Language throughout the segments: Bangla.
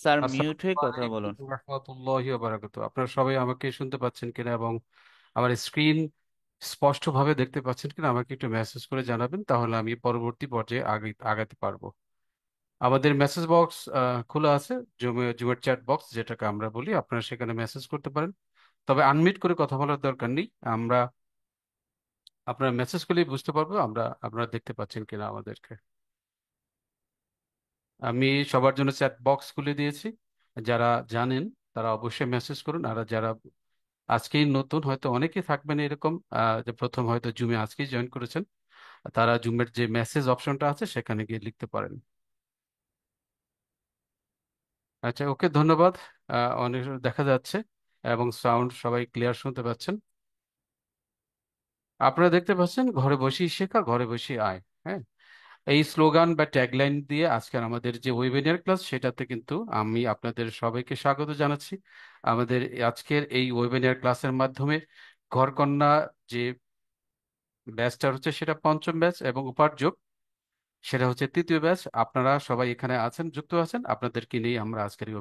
স্যার মিউট আসসালামু হয়ে কথা আলাইকুম বলুন। রাহমাতুল্লাহি ওয়া বারাকাতুহু। আপনারা সবাই আমাকে শুনতে পাচ্ছেন কিনা এবং আমার স্ক্রিন স্পষ্টভাবে দেখতে পাচ্ছেন কিনা আমাকে একটু মেসেজ করে জানাবেন, তাহলে আমি পরবর্তী পর্যায়ে আগাতে পারবো। আমাদের মেসেজ বক্স খোলা আছে, জুমের চ্যাট বক্স যেটাকে আমরা বলি, আপনারা সেখানে মেসেজ করতে পারেন। তবে আনমিউট করে কথা বলার দরকার নেই। আমরা আপনারা মেসেজ করলেই বুঝতে পারবো আপনারা দেখতে পাচ্ছেন কিনা আমাদেরকে। আমি সবার জন্য চ্যাট বক্স খুলে দিয়েছি। যারা জানেন তারা অবশ্যই মেসেজ করুন, আর যারা আজকেই নতুন, হয়তো অনেকেই থাকবেন এরকম যে প্রথম হয়তো জুমে আজকেই জয়েন করেছেন, তারা জুমের যে মেসেজ অপশনটা আছে সেখানে গিয়ে লিখতে পারেন। আচ্ছা, ওকে, ধন্যবাদ। অনেক দেখা যাচ্ছে এবং সাউন্ড সবাই ক্লিয়ার শুনতে পাচ্ছেন। আপনারা দেখতে পাচ্ছেন ঘরে বসেই শেখা, ঘরে বসেই আয়। হ্যাঁ, এই স্লোগান বা ট্যাগলাইন দিয়ে আজকের আমাদের যে ওয়েবিনার ক্লাস, সেটাতে কিন্তু আমি আপনাদের সবাইকে স্বাগত জানাচ্ছি। আমাদের আজকের এই ওয়েবিনার ক্লাসের মাধ্যমে ঘরকন্না যে ব্যাচটা হচ্ছে সেটা পঞ্চম ব্যাচ, এবং উপার্জন সেটা হচ্ছে তৃতীয় ব্যাচ। আপনারা সবাই এখানে আছেন, যুক্ত আছেন, আপনাদেরকে নিয়ে আমরা আজকের এই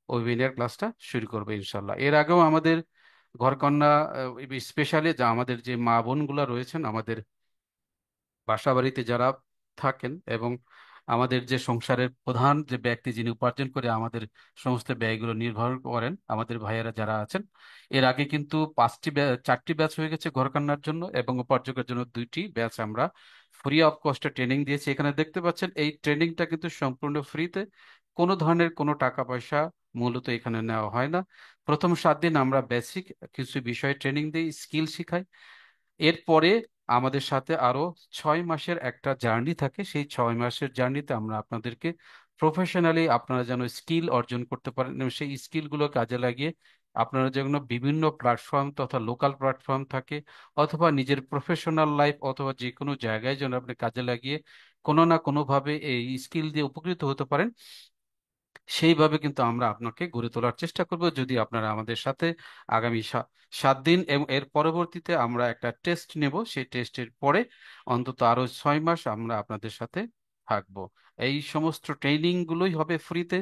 ওয়েবিনার ক্লাসটা শুরু করবো ইনশাল্লাহ। এর আগেও আমাদের ঘরকন্না স্পেশালি যা আমাদের যে মা বোনগুলা রয়েছেন, আমাদের বাসা বাড়িতে যারা থাকেন, এবং আমাদের যে সংসারের প্রধান যে ব্যক্তি যিনি উপার্জন করে আমাদের সমস্ত ব্যয়গুলো নির্ভর করেন, আমাদের ভাইয়েরা যারা আছেন, এর আগে কিন্তু 4টি ব্যাচ হয়ে গেছে ঘরকন্নার জন্য, এবং উপার্জকের জন্য 2টি ব্যাচ আমরা ফ্রি অফ কস্টে ট্রেনিং দিয়েছি। এখানে দেখতে পাচ্ছেন এই ট্রেনিংটা কিন্তু সম্পূর্ণ ফ্রিতে, কোনো ধরনের কোনো টাকা পয়সা মূলত এখানে নেওয়া হয় না। প্রথম 7 দিন আমরা বেসিক কিছু বিষয়ে ট্রেনিং দিই, স্কিল শিখাই। এরপরে আমাদের সাথে আরো 6 মাসের একটা জার্নি থাকে। সেই 6 মাসের জার্নিতে আমরা আপনাদেরকে প্রফেশনালি আপনারা যেন স্কিল অর্জন করতে পারেন, এবং সেই স্কিলগুলো কাজে লাগিয়ে আপনারা যেন বিভিন্ন প্ল্যাটফর্ম তথা লোকাল প্ল্যাটফর্ম থাকে, অথবা নিজের প্রফেশনাল লাইফ অথবা যে কোনো জায়গায় যেন আপনি কাজে লাগিয়ে কোনো না কোনোভাবে এই স্কিল দিয়ে উপকৃত হতে পারেন, সেইভাবে কিন্তু আমরা আপনাকে গড়ে তোলার চেষ্টা করব, যদি আপনারা আমাদের সাথে আগামী 7 দিন এবং এর পরবর্তীতে আমরা একটা টেস্ট নেব, সেই টেস্টের পরে অন্তত আরো 6 মাস আমরা আপনাদের সাথে থাকবো। এই সমস্ত ট্রেনিং গুলোই হবে ফ্রিতে,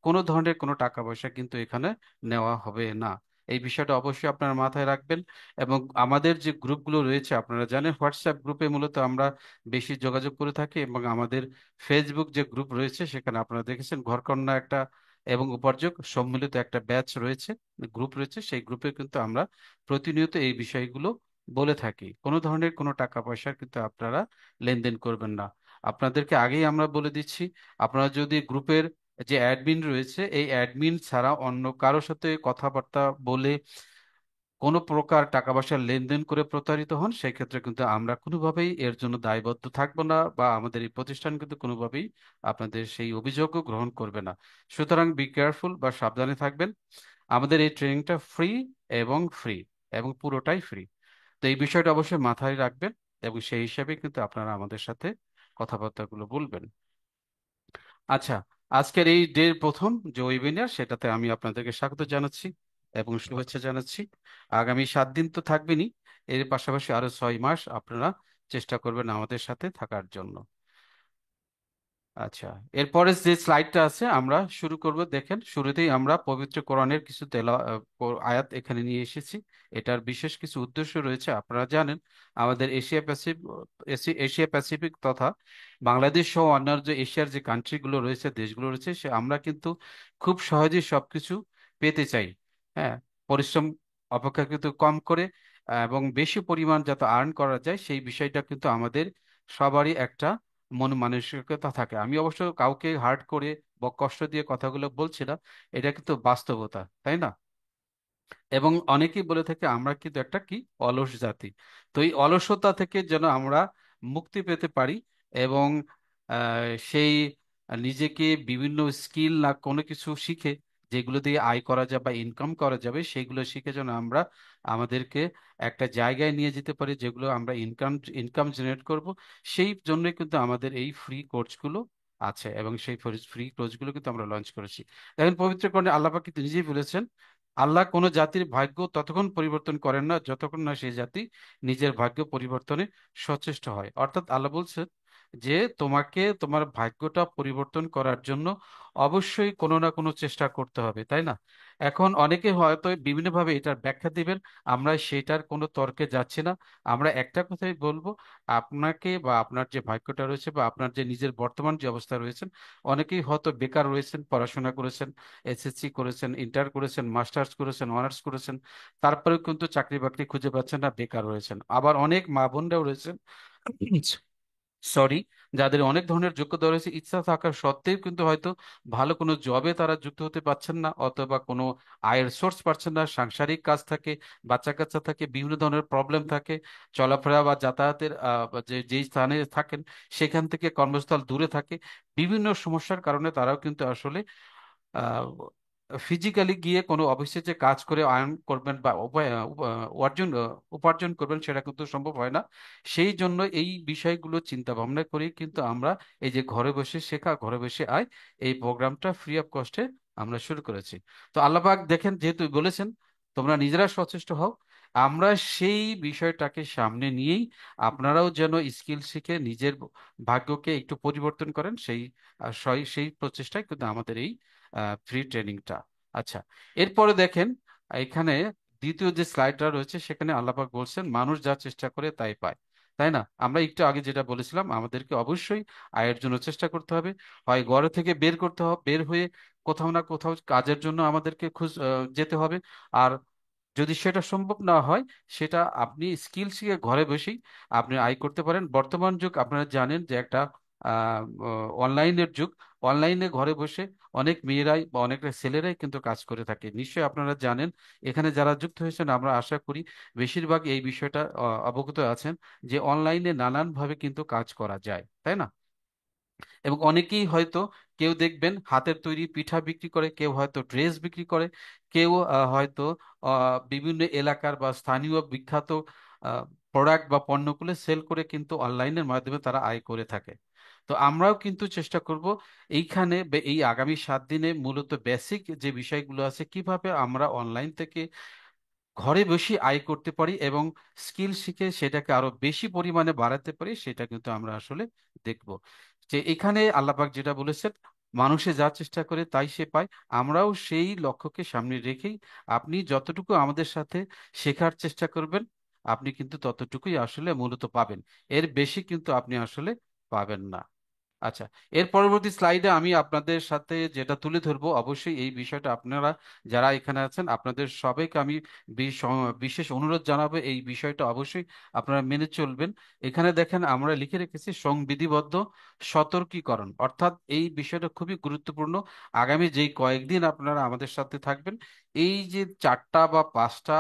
কোনো ধরনের কোনো টাকা পয়সা কিন্তু এখানে নেওয়া হবে না। এই বিষয়টা অবশ্যই আপনারা মাথায় রাখবেন। এবং আমাদের যে গ্রুপগুলো রয়েছে, আপনারা জানেন হোয়াটসঅ্যাপ গ্রুপে মূলত আমরা বেশি যোগাযোগ করে থাকি, এবং আমাদের ফেসবুক যে গ্রুপ রয়েছে সেখানে আপনারা দেখেছেন ঘরকন্না একটা এবং উপার্জক সম্মিলিত একটা ব্যাচ রয়েছে, গ্রুপ রয়েছে। সেই গ্রুপে কিন্তু আমরা প্রতিনিয়ত এই বিষয়গুলো বলে থাকি। কোনো ধরনের কোনো টাকা পয়সার কিন্তু আপনারা লেনদেন করবেন না। আপনাদেরকে আগেই আমরা বলে দিচ্ছি, আপনারা যদি গ্রুপের যে অ্যাডমিন রয়েছে, এই অ্যাডমিন ছাড়া অন্য কারোর সাথে কথাবার্তা বলে কোনো প্রকার টাকা পয়সা লেনদেন করে প্রতারিত হন, সেই ক্ষেত্রে কিন্তু আমরা কোনোভাবেই এর জন্য দায়বদ্ধ থাকবো না, বা আমাদের এই প্রতিষ্ঠান কিন্তু কোনোভাবেই আপনাদের সেই অভিযোগও গ্রহণ করবে না। সুতরাং বি কেয়ারফুল, বা সাবধানে থাকবেন। আমাদের এই ট্রেনিংটা ফ্রি এবং পুরোটাই ফ্রি। তো এই বিষয়টা অবশ্যই মাথায় রাখবেন, এবং সেই হিসাবে কিন্তু আপনারা আমাদের সাথে কথাবার্তাগুলো বলবেন। আচ্ছা, আজকের এই ডে প্রথম যে ওয়েবিনার, সেটাতে আমি আপনাদেরকে স্বাগত জানাচ্ছি এবং শুভেচ্ছা জানাচ্ছি। আগামী 7 দিন তো থাকবেনই, এর পাশাপাশি আরো 6 মাস আপনারা চেষ্টা করবেন আমাদের সাথে থাকার জন্য। আচ্ছা, এরপরে যে স্লাইডটা আছে আমরা শুরু করব। দেখেন, শুরুতেই আমরা পবিত্র কোরআনের কিছু আয়াত এখানে নিয়ে এসেছি। এটার বিশেষ কিছু উদ্দেশ্য রয়েছে। আপনারা জানেন আমাদের এশিয়া প্যাসিফিক তথা বাংলাদেশ সহ অন্যান্য যে এশিয়ার যে কান্ট্রিগুলো রয়েছে, দেশগুলো রয়েছে, সে আমরা কিন্তু খুব সহজেই সবকিছু পেতে চাই। হ্যাঁ, পরিশ্রম অপেক্ষাকৃত কম করে এবং বেশি পরিমাণ যাতে আর্ন করা যায়, সেই বিষয়টা কিন্তু আমাদের সবারই একটা মন মানসিকতা থাকে। আমি অবশ্য কাউকে হার্ট করে বা কষ্ট দিয়ে কথাগুলো বলছি না, এটা কিন্তু বাস্তবতা, তাই না? এবং অনেকেই বলে থাকে আমরা কিন্তু একটা কি অলস জাতি। তো এই অলসতা থেকে যেন আমরা মুক্তি পেতে পারি, এবং সেই নিজেকে বিভিন্ন স্কিল না কোনো কিছু শিখে যেগুলো দিয়ে আয় করা যাবে বা ইনকাম করা যাবে, সেগুলো শিখে যেন আমরা আমাদেরকে একটা জায়গায় নিয়ে যেতে পারি যেগুলো আমরা ইনকাম জেনারেট করব। সেই জন্য কিন্তু আমাদের এই ফ্রি কোর্সগুলো আছে, এবং সেই ফ্রি কোর্সগুলো কিন্তু আমরা লঞ্চ করেছি। দেখেন, পবিত্র কোরআনে আল্লাহ পাক কিন্তু নিজেই বলেছেন, আল্লাহ কোনো জাতির ভাগ্য ততক্ষণ পরিবর্তন করেন না যতক্ষণ না সেই জাতি নিজের ভাগ্য পরিবর্তনে সচেষ্ট হয়। অর্থাৎ আল্লাহ বলছেন যে তোমাকে তোমার ভাগ্যটা পরিবর্তন করার জন্য অবশ্যই কোনো না কোনো চেষ্টা করতে হবে, তাই না? এখন অনেকে হয়তো বিভিন্নভাবে এটার ব্যাখ্যা দিবেন, আমরা সেটার কোনো তর্কে যাচ্ছি না। আমরা একটা কথাই বলবো, আপনাকে বা আপনার যে ভাগ্যটা রয়েছে বা আপনার যে নিজের বর্তমান যে অবস্থা রয়েছেন, অনেকেই হয়তো বেকার রয়েছেন, পড়াশোনা করেছেন, এসএসসি করেছেন, ইন্টার করেছেন, মাস্টার্স করেছেন, অনার্স করেছেন, তারপরেও কিন্তু চাকরি বাকরি খুঁজে পাচ্ছেন না, বেকার রয়েছেন। আবার অনেক মা বোনরাও রয়েছেন, সরি, যাদের অনেক ধরনের যোগ্যতা রয়েছে, ইচ্ছা থাকা সত্ত্বেও কিন্তু হয়তো ভালো কোনো জবে তারা যুক্ত হতে পারছেন না, অথবা কোনো আয়ের সোর্স পাচ্ছেন না, সাংসারিক কাজ থাকে, বাচ্চা কাচ্চা থাকে, বিভিন্ন ধরনের প্রবলেম থাকে, চলাফেরা বা যাতায়াতের বা যেই স্থানে থাকেন সেখান থেকে কর্মস্থল দূরে থাকে, বিভিন্ন সমস্যার কারণে তারাও কিন্তু আসলে ফিজিক্যালি গিয়ে কোনো অফিসে যে কাজ করে আর্ন করবেন বা অর্জন উপার্জন করবেন সেটা কিন্তু সম্ভব হয় না। সেই জন্য এই বিষয়গুলো চিন্তা ভাবনা করেই কিন্তু আমরা এই যে ঘরে বসে শেখা, ঘরে বসে আয়, এই প্রোগ্রামটা ফ্রি অফ কস্টে আমরা শুরু করেছি। তো আল্লাহ পাক দেখেন, যেহেতু বলেছেন তোমরা নিজেরা সচেষ্ট হও, আমরা সেই বিষয়টাকে সামনে নিয়েই আপনারাও যেন স্কিল শিখে নিজের ভাগ্যকে একটু পরিবর্তন করেন, সেই প্রচেষ্টায় কিন্তু আমাদের এই ফ্রি ট্রেনিংটা। আচ্ছা, এরপরে দেখেন এখানে দ্বিতীয় যে স্লাইডটা রয়েছে সেখানে আল্লাপাক বলছেন মানুষ যা চেষ্টা করে তাই পায়, তাই না? আমরা একটু আগে যেটা বলেছিলাম, আমাদেরকে অবশ্যই আয়ের জন্য চেষ্টা করতে হবে, হয় ঘরে থেকে বের করতে হবে, বের হয়ে কোথাও না কোথাও কাজের জন্য আমাদেরকে যেতে হবে। আর যদি সেটা সম্ভব না হয়, সেটা আপনি স্কিল শিখে ঘরে বসেই আপনি আয় করতে পারেন। বর্তমান যুগ আপনারা জানেন যে একটা অনলাইনের যুগ। অনলাইনে ঘরে বসে অনেক মেয়েরাই বা অনেক ছেলেরাই কিন্তু কাজ করে থাকে, নিশ্চয়ই আপনারা জানেন। এখানে যারা যুক্ত হয়েছেন আমরা আশা করি বেশিরভাগ এই বিষয়টা অবগত আছেন, যে অনলাইনে নানানভাবে কিন্তু কাজ করা যায়, তাই না? এবং অনেকেই হয়তো, কেউ দেখবেন হাতের তৈরি পিঠা বিক্রি করে, কেউ হয়তো ড্রেস বিক্রি করে, কেউ হয়তো বিভিন্ন এলাকার বা স্থানীয় বিখ্যাত প্রোডাক্ট বা পণ্যগুলো সেল করে কিন্তু অনলাইনের মাধ্যমে তারা আয় করে থাকে। তো আমরাও কিন্তু চেষ্টা করব এইখানে এই আগামী 7 দিনে মূলত বেসিক যে বিষয়গুলো আছে, কিভাবে আমরা অনলাইন থেকে ঘরে বসে আয় করতে পারি এবং স্কিল শিখে সেটাকে আরো বেশি পরিমাণে বাড়াতে পারি, সেটা কিন্তু আমরা আসলে দেখব। যে এখানে আল্লাহ পাক যেটা বলেছেন, মানুষে যা চেষ্টা করে তাই সে পায়, আমরাও সেই লক্ষ্যকে সামনে রেখেই আপনি যতটুকু আমাদের সাথে শেখার চেষ্টা করবেন, আপনি কিন্তু ততটুকুই আসলে মূলত পাবেন, এর বেশি কিন্তু আপনি আসলে পাবেন না। আচ্ছা, এর পরবর্তী স্লাইডে আমি আপনাদের সাথে যেটা তুলে ধরবো, অবশ্যই এই বিষয়টা আপনারা যারা এখানে আছেন আপনাদের সবাইকে আমি বিশেষ অনুরোধ জানাবো, এই বিষয়টা অবশ্যই আপনারা মেনে চলবেন। এখানে দেখেন আমরা লিখে রেখেছি সংবিধিবদ্ধ সতর্কীকরণ, অর্থাৎ এই বিষয়টা খুবই গুরুত্বপূর্ণ। আগামী যেই কয়েকদিন আপনারা আমাদের সাথে থাকবেন, এই যে 4টা বা 5টা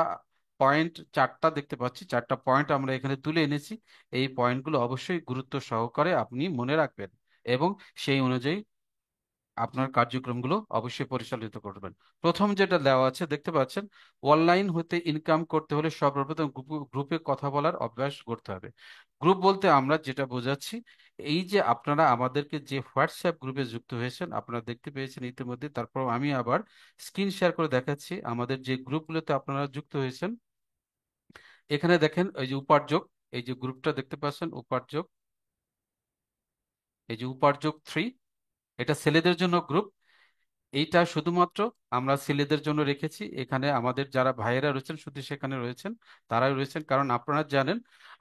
পয়েন্ট, 4টা দেখতে পাচ্ছি, 4টা পয়েন্ট আমরা এখানে তুলে এনেছি, এই পয়েন্টগুলো অবশ্যই গুরুত্ব সহকারে আপনি মনে রাখবেন এবং সেই অনুযায়ী আপনার কার্যক্রমগুলো অবশ্যই পরিচালিত করবেন। প্রথম যেটা দেওয়া আছে দেখতে পাচ্ছেন, অনলাইন হতে ইনকাম করতে হলে সর্বপ্রথম গ্রুপে কথা বলার অভ্যাস করতে হবে। গ্রুপ বলতে আমরা যেটা বোঝাচ্ছি, এই যে আপনারা আমাদেরকে যে হোয়াটসঅ্যাপ গ্রুপে যুক্ত হয়েছেন আপনারা দেখতে পেয়েছেন ইতিমধ্যে, তারপর আমি আবার স্ক্রিন শেয়ার করে দেখাচ্ছি আমাদের যে গ্রুপগুলোতে আপনারা যুক্ত হয়েছেন। এখানে দেখেন এই যে উপার্যোগ, এই যে গ্রুপটা দেখতে পাচ্ছেন উপার্যোগ, এই যে উপার্যোগ 3, এটা ছেলেদের জন্য গ্রুপ। এইটা শুধুমাত্র আমরা ছেলেদের জন্য রেখেছি, এখানে আমাদের যারা ভাইয়েরা রয়েছেন শুধু সেখানে রয়েছেন, তারাই রয়েছেন, কারণ আপনারা জানেন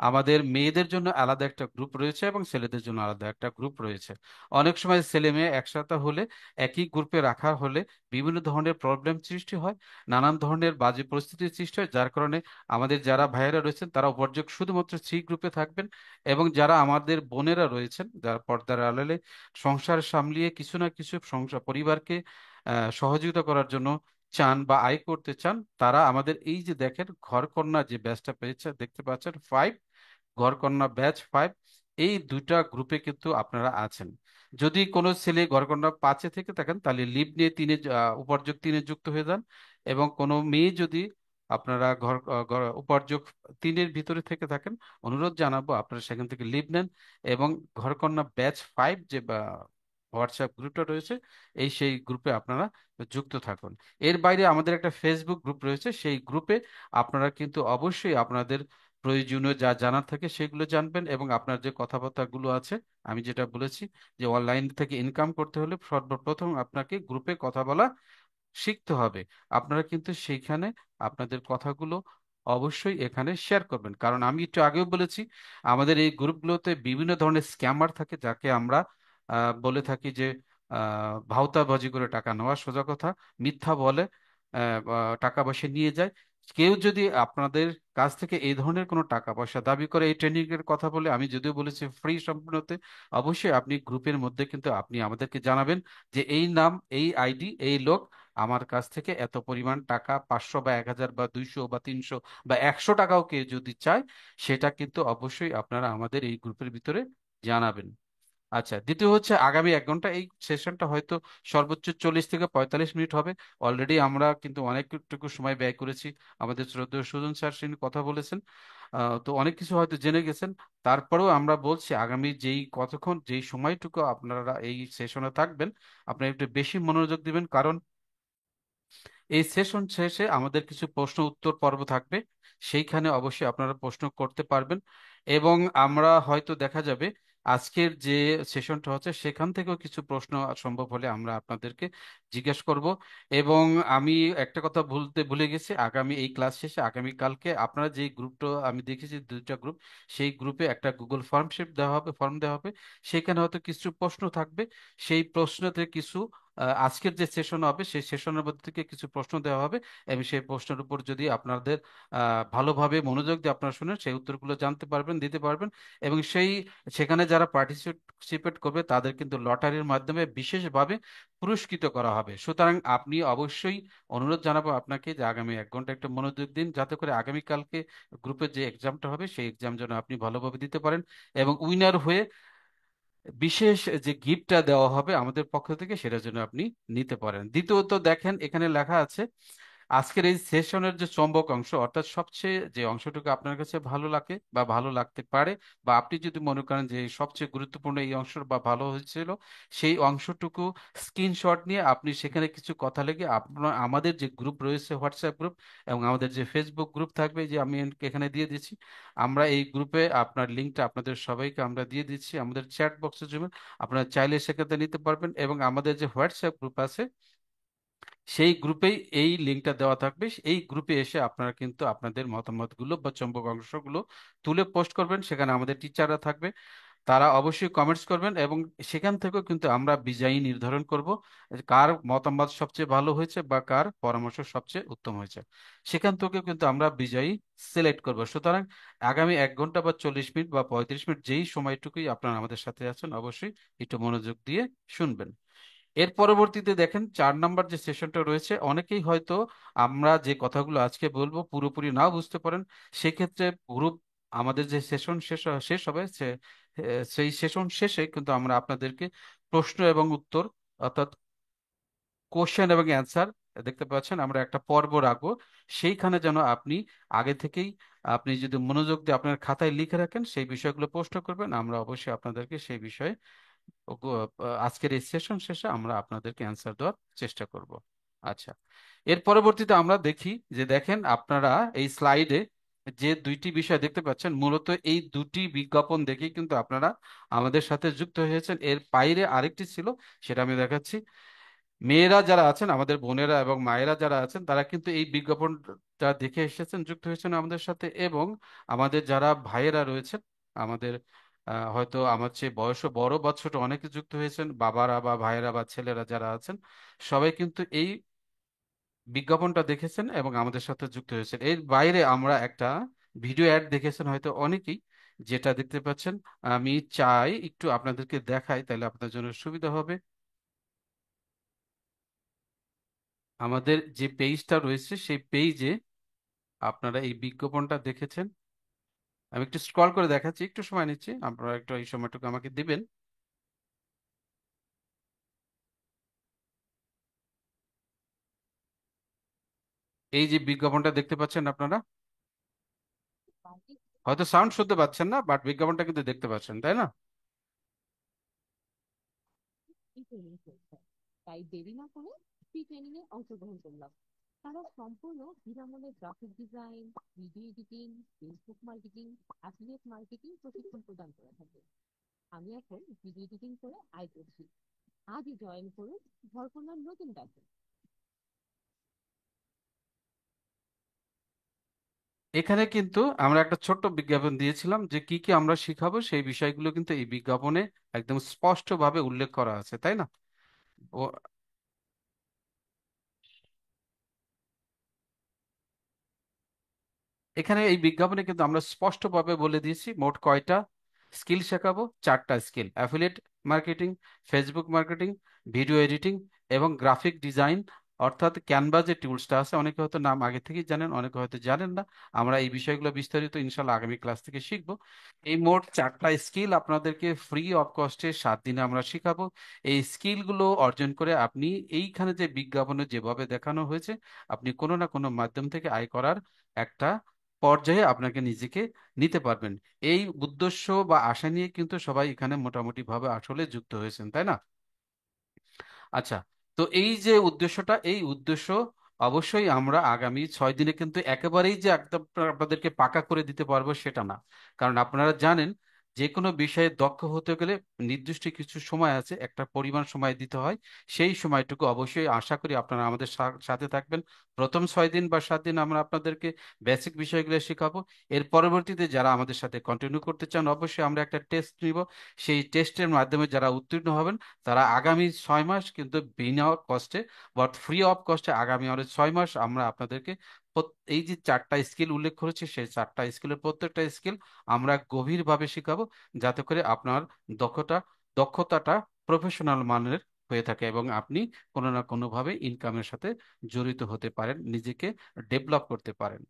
আমাদের মেয়েদের জন্য আলাদা একটা গ্রুপ রয়েছে এবং ছেলেদের জন্য আলাদা একটা গ্রুপ রয়েছে। অনেক সময় ছেলে মেয়ে একসাথে হলে, একই গ্রুপে রাখা হলে বিভিন্ন ধরনের প্রবলেম সৃষ্টি হয়, নানান ধরনের বাজে পরিস্থিতির সৃষ্টি হয়, যার কারণে আমাদের যারা ভাইয়েরা রয়েছেন তারা উপযোগ শুধুমাত্র সি গ্রুপে থাকবেন। এবং যারা আমাদের বোনেরা রয়েছেন, যারা পর্দার আড়ালে সংসার সামলিয়ে কিছু না কিছু সংসার পরিবারকে সহযোগিতা করার জন্য চান বা আয় করতে চান, তারা আমাদের এই যে দেখেন ঘরকন্যা যে ব্যাচটা পেয়েছে দেখতে পাচ্ছেন 5, ঘরকন্যা ব্যাচ 5, এই দুইটা গ্রুপে কিন্তু আপনারা আছেন। যদি কোনো ছেলে ঘরকন্যা 5-এ থেকে থাকেন তাহলে লিভ নিয়ে উপার্যোগ 3-এ যুক্ত হয়ে যান, এবং কোনো মেয়ে যদি আপনারা উপার্যোগ 3-এর ভিতরে থেকে থাকেন, অনুরোধ জানাবো আপনারা সেখান থেকে লিভ নেন এবং ঘরকন্যা ব্যাচ 5 যে হোয়াটসঅ্যাপ গ্রুপটা রয়েছে, সেই গ্রুপে আপনারা যুক্ত থাকুন। এর বাইরে আমাদের একটা ফেসবুক গ্রুপ রয়েছে, সেই গ্রুপে আপনারা কিন্তু অবশ্যই আপনাদের প্রয়োজনীয় যা জানার থাকে সেগুলো জানবেন, এবং আপনার যে কথাবার্তাগুলো আছে, আমি যেটা বলেছি যে অনলাইন থেকে ইনকাম করতে হলে সর্বপ্রথম আপনাকে গ্রুপে কথা বলা শিখতে হবে। আপনারা কিন্তু সেইখানে আপনাদের কথাগুলো অবশ্যই এখানে শেয়ার করবেন, কারণ আমি একটু আগেও বলেছি আমাদের এই গ্রুপগুলোতে বিভিন্ন ধরনের স্ক্যামার থাকে, যাকে আমরা বলে থাকি যে ভাওতাবাজি করে টাকা নেওয়া, সোজা কথা মিথ্যা বলে টাকা পয়সা নিয়ে যায়। কেউ যদি আপনাদের কাছ থেকে এই ধরনের কোনো টাকা পয়সা দাবি করে এই ট্রেনিং এর কথা বলে, আমি যদিও বলেছি ফ্রি সম্পূর্ণতে, অবশ্যই আপনি গ্রুপের মধ্যে কিন্তু আপনি আমাদেরকে জানাবেন যে এই নাম, এই আইডি, এই লোক আমার কাছ থেকে এত পরিমাণ টাকা, 500 বা 1000 বা 200 বা 300 বা 100 টাকাও কে যদি চায়, সেটা কিন্তু অবশ্যই আপনারা আমাদের এই গ্রুপের ভিতরে জানাবেন। আচ্ছা, দ্বিতীয় হচ্ছে আগামী 1 ঘন্টা এই সেশনটা হয়তো সর্বোচ্চ 40 থেকে 45 মিনিট হবে। অলরেডি আমরা কিন্তু অনেকটুকু সময় ব্যয় করেছি। আমাদের শ্রদ্ধেয় সুজন স্যার তিনি কথা বলেছেন, তো অনেক কিছু হয়তো জেনে গেছেন। তারপরেও আমরা বলছি আগামী যেই কতক্ষণ যেই সময়টুকু আপনারা এই সেশনে থাকবেন, আপনারা একটু বেশি মনোযোগ দিবেন, কারণ এই সেশন শেষে আমাদের কিছু প্রশ্ন উত্তর পর্ব থাকবে। সেইখানে অবশ্যই আপনারা প্রশ্ন করতে পারবেন, এবং আমরা হয়তো দেখা যাবে আজকের যে সেশনটা হচ্ছে সেখান থেকেও কিছু প্রশ্ন সম্ভব হলে আমরা আপনাদেরকে জিজ্ঞেস করব। এবং আমি একটা কথা বলতে ভুলে গেছি, আগামী এই ক্লাস শেষে আগামীকালকে আপনারা যে গ্রুপটা আমি দেখেছি, 2টা গ্রুপ, সেই গ্রুপে একটা গুগল ফর্ম দেওয়া হবে। সেখানে হয়তো কিছু প্রশ্ন থাকবে। সেই প্রশ্নতে কিছু আজকের যে সেশন হবে সেই সেশনের মধ্যে থেকে কিছু প্রশ্ন দেওয়া হবে, এবং সেই প্রশ্নের উপর যদি আপনাদের ভালোভাবে মনোযোগ দিয়ে আপনারা শুনেন, সেই উত্তরগুলো জানতে পারবেন, দিতে পারবেন। এবং সেখানে যারা পার্টিসিপেট করবে তাদের কিন্তু লটারির মাধ্যমে বিশেষভাবে পুরস্কৃত করা হবে। সুতরাং আপনি অবশ্যই, অনুরোধ জানাবো আপনাকে যে আগামী 1 ঘন্টা একটু মনোযোগ দিন, যাতে করে আগামীকালকে গ্রুপের যে এক্সামটা হবে সেই এক্সাম যেন আপনি ভালোভাবে দিতে পারেন, এবং উইনার হয়ে বিশেষ যে গিফটটা দেওয়া হবে আমাদের পক্ষ থেকে সেটার জন্য আপনি নিতে পারেন। দ্বিতীয়ত দেখেন এখানে লেখা আছে আজকের এই সেশনের যে চম্বক অংশ, অর্থাৎ সবচেয়ে যে অংশটুকু আপনার কাছে ভালো লাগে বা ভালো লাগতে পারে, বা আপনি যদি মনে করেন যে সবচেয়ে গুরুত্বপূর্ণ এই অংশ বা ভালো হয়েছিল, সেই অংশটুকু স্ক্রিনশট নিয়ে আপনি সেখানে কিছু কথা লিখে আপনার আমাদের যে গ্রুপ রয়েছে, হোয়াটসঅ্যাপ গ্রুপ, এবং আমাদের যে ফেসবুক গ্রুপ থাকবে, যে আমি এখানে দিয়ে দিচ্ছি, আমরা এই গ্রুপে আপনার লিঙ্কটা আপনাদের সবাইকে আমরা দিয়ে দিচ্ছি আমাদের চ্যাট বক্সের জন্য। আপনারা চাইলে সেখানে নিতে পারবেন, এবং আমাদের যে হোয়াটসঅ্যাপ গ্রুপ আছে সেই গ্রুপেই এই লিঙ্কটা দেওয়া থাকবে। এই গ্রুপে এসে আপনারা কিন্তু আপনাদের মতামতগুলো বা চম্বক অংশগুলো তুলে পোস্ট করবেন। সেখানে আমাদের টিচাররা থাকবে, তারা অবশ্যই কমেন্টস করবেন, এবং সেখান থেকেও কিন্তু আমরা বিজয়ী নির্ধারণ করব, যে কার মতামত সবচেয়ে ভালো হয়েছে বা কার পরামর্শ সবচেয়ে উত্তম হয়েছে। সেখান থেকে কিন্তু আমরা বিজয়ী সিলেক্ট করব। সুতরাং আগামী 1 ঘন্টা বা 40 মিনিট বা 35 মিনিট যেই সময়টুকুই আপনারা আমাদের সাথে আছেন, অবশ্যই একটু মনোযোগ দিয়ে শুনবেন। এর পরবর্তীতে দেখেন 4 নম্বর যে সেশনটা রয়েছে, অনেকেই হয়তো আমরা যে কথাগুলো আজকে বলবো পুরোপুরি নাও বুঝতে পারেন। সেক্ষেত্রে গ্রুপ আমাদের যে সেশন শেষ হবে সেই সেশন শেষে কিন্তু আমরা আপনাদেরকে প্রশ্ন এবং উত্তর, অর্থাৎ কোশ্চেন এবং অ্যান্সার, দেখতে পাচ্ছেন আমরা একটা পর্ব রাখবো। সেইখানে যেন আপনি আগে থেকেই, আপনি যদি মনোযোগ দিয়ে আপনার খাতায় লিখে রাখেন, সেই বিষয়গুলো প্রশ্ন করবেন, আমরা অবশ্যই আপনাদেরকে সেই বিষয়ে আজকের এই সেশন শেষে আমরা আপনাদেরকে অ্যান্সার দেওয়ার চেষ্টা করব। আচ্ছা, এর পরবর্তীতে আমরা দেখি যে দেখেন আপনারা এই স্লাইডে যে 2টি বিষয় দেখতে পাচ্ছেন, মূলত এই 2টি বিজ্ঞাপন দেখেই কিন্তু আপনারা আমাদের সাথে যুক্ত হয়েছেন। এর বাইরে আরেকটি ছিল, সেটা আমি দেখাচ্ছি। মেয়েরা যারা আছেন, আমাদের বোনেরা এবং মায়েরা যারা আছেন, তারা কিন্তু এই বিজ্ঞাপনটা দেখে এসেছেন, যুক্ত হয়েছেন আমাদের সাথে। এবং আমাদের যারা ভাইয়েরা রয়েছেন, আমাদের হয়তো আমার চেয়ে বয়সও বড় বা ছোট অনেকে যুক্ত হয়েছেন, বাবারা বা ভাইয়েরা বা ছেলেরা যারা আছেন, সবাই কিন্তু এই বিজ্ঞাপনটা দেখেছেন এবং আমাদের সাথে যুক্ত হয়েছেন। এর বাইরে আমরা একটা ভিডিও অ্যাড দেখেছেন হয়তো অনেকেই, যেটা দেখতে পাচ্ছেন। আমি চাই একটু আপনাদেরকে দেখাই, তাহলে আপনার জন্য সুবিধা হবে। আমাদের যে পেজটা রয়েছে সেই পেজে আপনারা এই বিজ্ঞাপনটা দেখেছেন। আমি একটু স্ক্রল করে দেখাচ্ছি, একটু সময় নিচ্ছি, আপনারা একটু এই সময়টুকু আমাকে দিবেন। এই যে বিজ্ঞাপনটা দেখতে পাচ্ছেন আপনারা, হয়তো সাউন্ড শুনতে পাচ্ছেন না, বাট বিজ্ঞাপনটা কিন্তু দেখতে পাচ্ছেন, তাই না? ট্রেনিং চলছে, তাই দেরি না করে ফ্রি ট্রেনিং এ অংশগ্রহণ করলাম। তারা সম্পূর্ণ বিনামূল্যে graphic design, video editing, Facebook marketing, affiliate marketing প্রশিক্ষণ প্রদান করে থাকে। আমি এখন ভিডিও এডিটিং করে আয় করছি। আজই জয়েন করুন ঘরকন্যার নতুন ব্যাচে। এখানে কিন্তু আমরা একটা ছোট্ট বিজ্ঞাপন দিয়েছিলাম যে কি কি আমরা শিখাবো, সেই বিষয়গুলো কিন্তু এই বিজ্ঞাপনে একদম স্পষ্টভাবে উল্লেখ করা আছে, তাই না? ও, এখানে এই বিজ্ঞাপনে কিন্তু আমরা স্পষ্টভাবে বলে দিয়েছি মোট কয়টা স্কিল শেখাবো। চারটা skill: affiliate marketing, Facebook marketing, video editing এবং গ্রাফিক ডিজাইন। অর্থাৎ ক্যানভা যে টুলসটা আছে, অনেকে হয়তো নাম আগে থেকেই জানেন, অনেকে হয়তো জানেন না। আমরা এই বিষয়গুলো বিস্তারিত ইনশাল্লাহ আগামী ক্লাস থেকে শিখবো। এই মোট চারটা স্কিল আপনাদেরকে ফ্রি অফ কস্টে 7 দিনে আমরা শিখাবো। এই স্কিলগুলো অর্জন করে আপনি এইখানে যে বিজ্ঞাপনে যেভাবে দেখানো হয়েছে, আপনি কোনো না কোনো মাধ্যম থেকে আয় করার একটা পর্যায়ে আপনাকে নিজেকে নিতে পারবেন। এই উদ্দেশ্য বা আশা নিয়ে কিন্তু সবাই এখানে মোটামুটি ভাবে আসলে যুক্ত হয়েছেন, তাই না? আচ্ছা, তো এই যে উদ্দেশ্যটা, এই উদ্দেশ্য অবশ্যই আমরা আগামী 6 দিনে কিন্তু একেবারেই যে একদম আপনাদেরকে পাকা করে দিতে পারবো সেটা না। কারণ আপনারা জানেন, যে কোনো বিষয়ে দক্ষ হতে গেলে নির্দিষ্ট কিছু সময় আছে, একটা পরিমাণ সময় দিতে হয়। সেই সময়টুকু অবশ্যই আশা করি আপনারা আমাদের সাথে থাকবেন। প্রথম 6 দিন বা 7 দিন আমরা আপনাদেরকে বেসিক বিষয়গুলো শেখাবো। এর পরবর্তীতে যারা আমাদের সাথে কন্টিনিউ করতে চান, অবশ্যই আমরা একটা টেস্ট নিব। সেই টেস্টের মাধ্যমে যারা উত্তীর্ণ হবেন, তারা আগামী 6 মাস কিন্তু বিনা কস্টে বা ফ্রি অফ কস্টে, আগামী আরো 6 মাস আমরা আপনাদেরকে এই যে চারটা স্কিল উল্লেখ করেছি, সেই চারটা স্কিলের প্রত্যেকটা স্কিল আমরা গভীরভাবে শেখাবো, যাতে করে আপনার দক্ষতা দক্ষতাটা প্রফেশনাল মানের হয়ে থাকে এবং আপনি কোনো না কোনো ভাবে ইনকামের সাথে জড়িত হতে পারেন, নিজেকে ডেভেলপ করতে পারেন।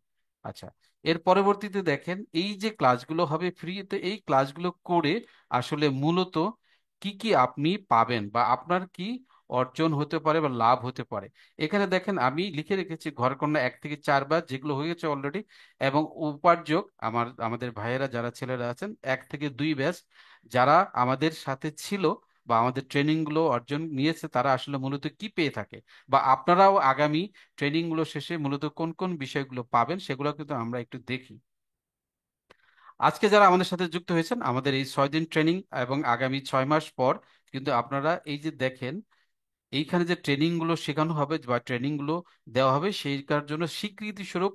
আচ্ছা, এর পরবর্তীতে দেখেন এই যে ক্লাসগুলো হবে ফ্রিতে, এই ক্লাসগুলো করে আসলে মূলত কি কি আপনি পাবেন বা আপনার কি অর্জন হতে পারে বা লাভ হতে পারে। এখানে দেখেন আমি লিখে রেখেছি ঘরকন্যা 1 থেকে 4 বার, যেগুলো হয়েছে অলরেডি। এবং উপার্যোগ আমাদের ভাইয়েরা যারা ছেলেরা আছেন 1 থেকে 2 ব্যাচ, যারা আমাদের সাথে ছিল বা আমাদের ট্রেনিং গুলো অর্জন নিয়েছে, তারা আসলে মূলত কি পেয়ে থাকে, বা আপনারাও আগামী ট্রেনিং গুলো শেষে মূলত কোন কোন বিষয়গুলো পাবেন, সেগুলো কিন্তু আমরা একটু দেখি। আজকে যারা আমাদের সাথে যুক্ত হয়েছেন আমাদের এই 6 দিন ট্রেনিং এবং আগামী 6 মাস পর, কিন্তু আপনারা এই যে দেখেন এইখানে যে ট্রেনিং গুলো শেখানো হবে বা ট্রেনিং গুলো দেওয়া হবে, সেইটার জন্য স্বীকৃতি স্বরূপ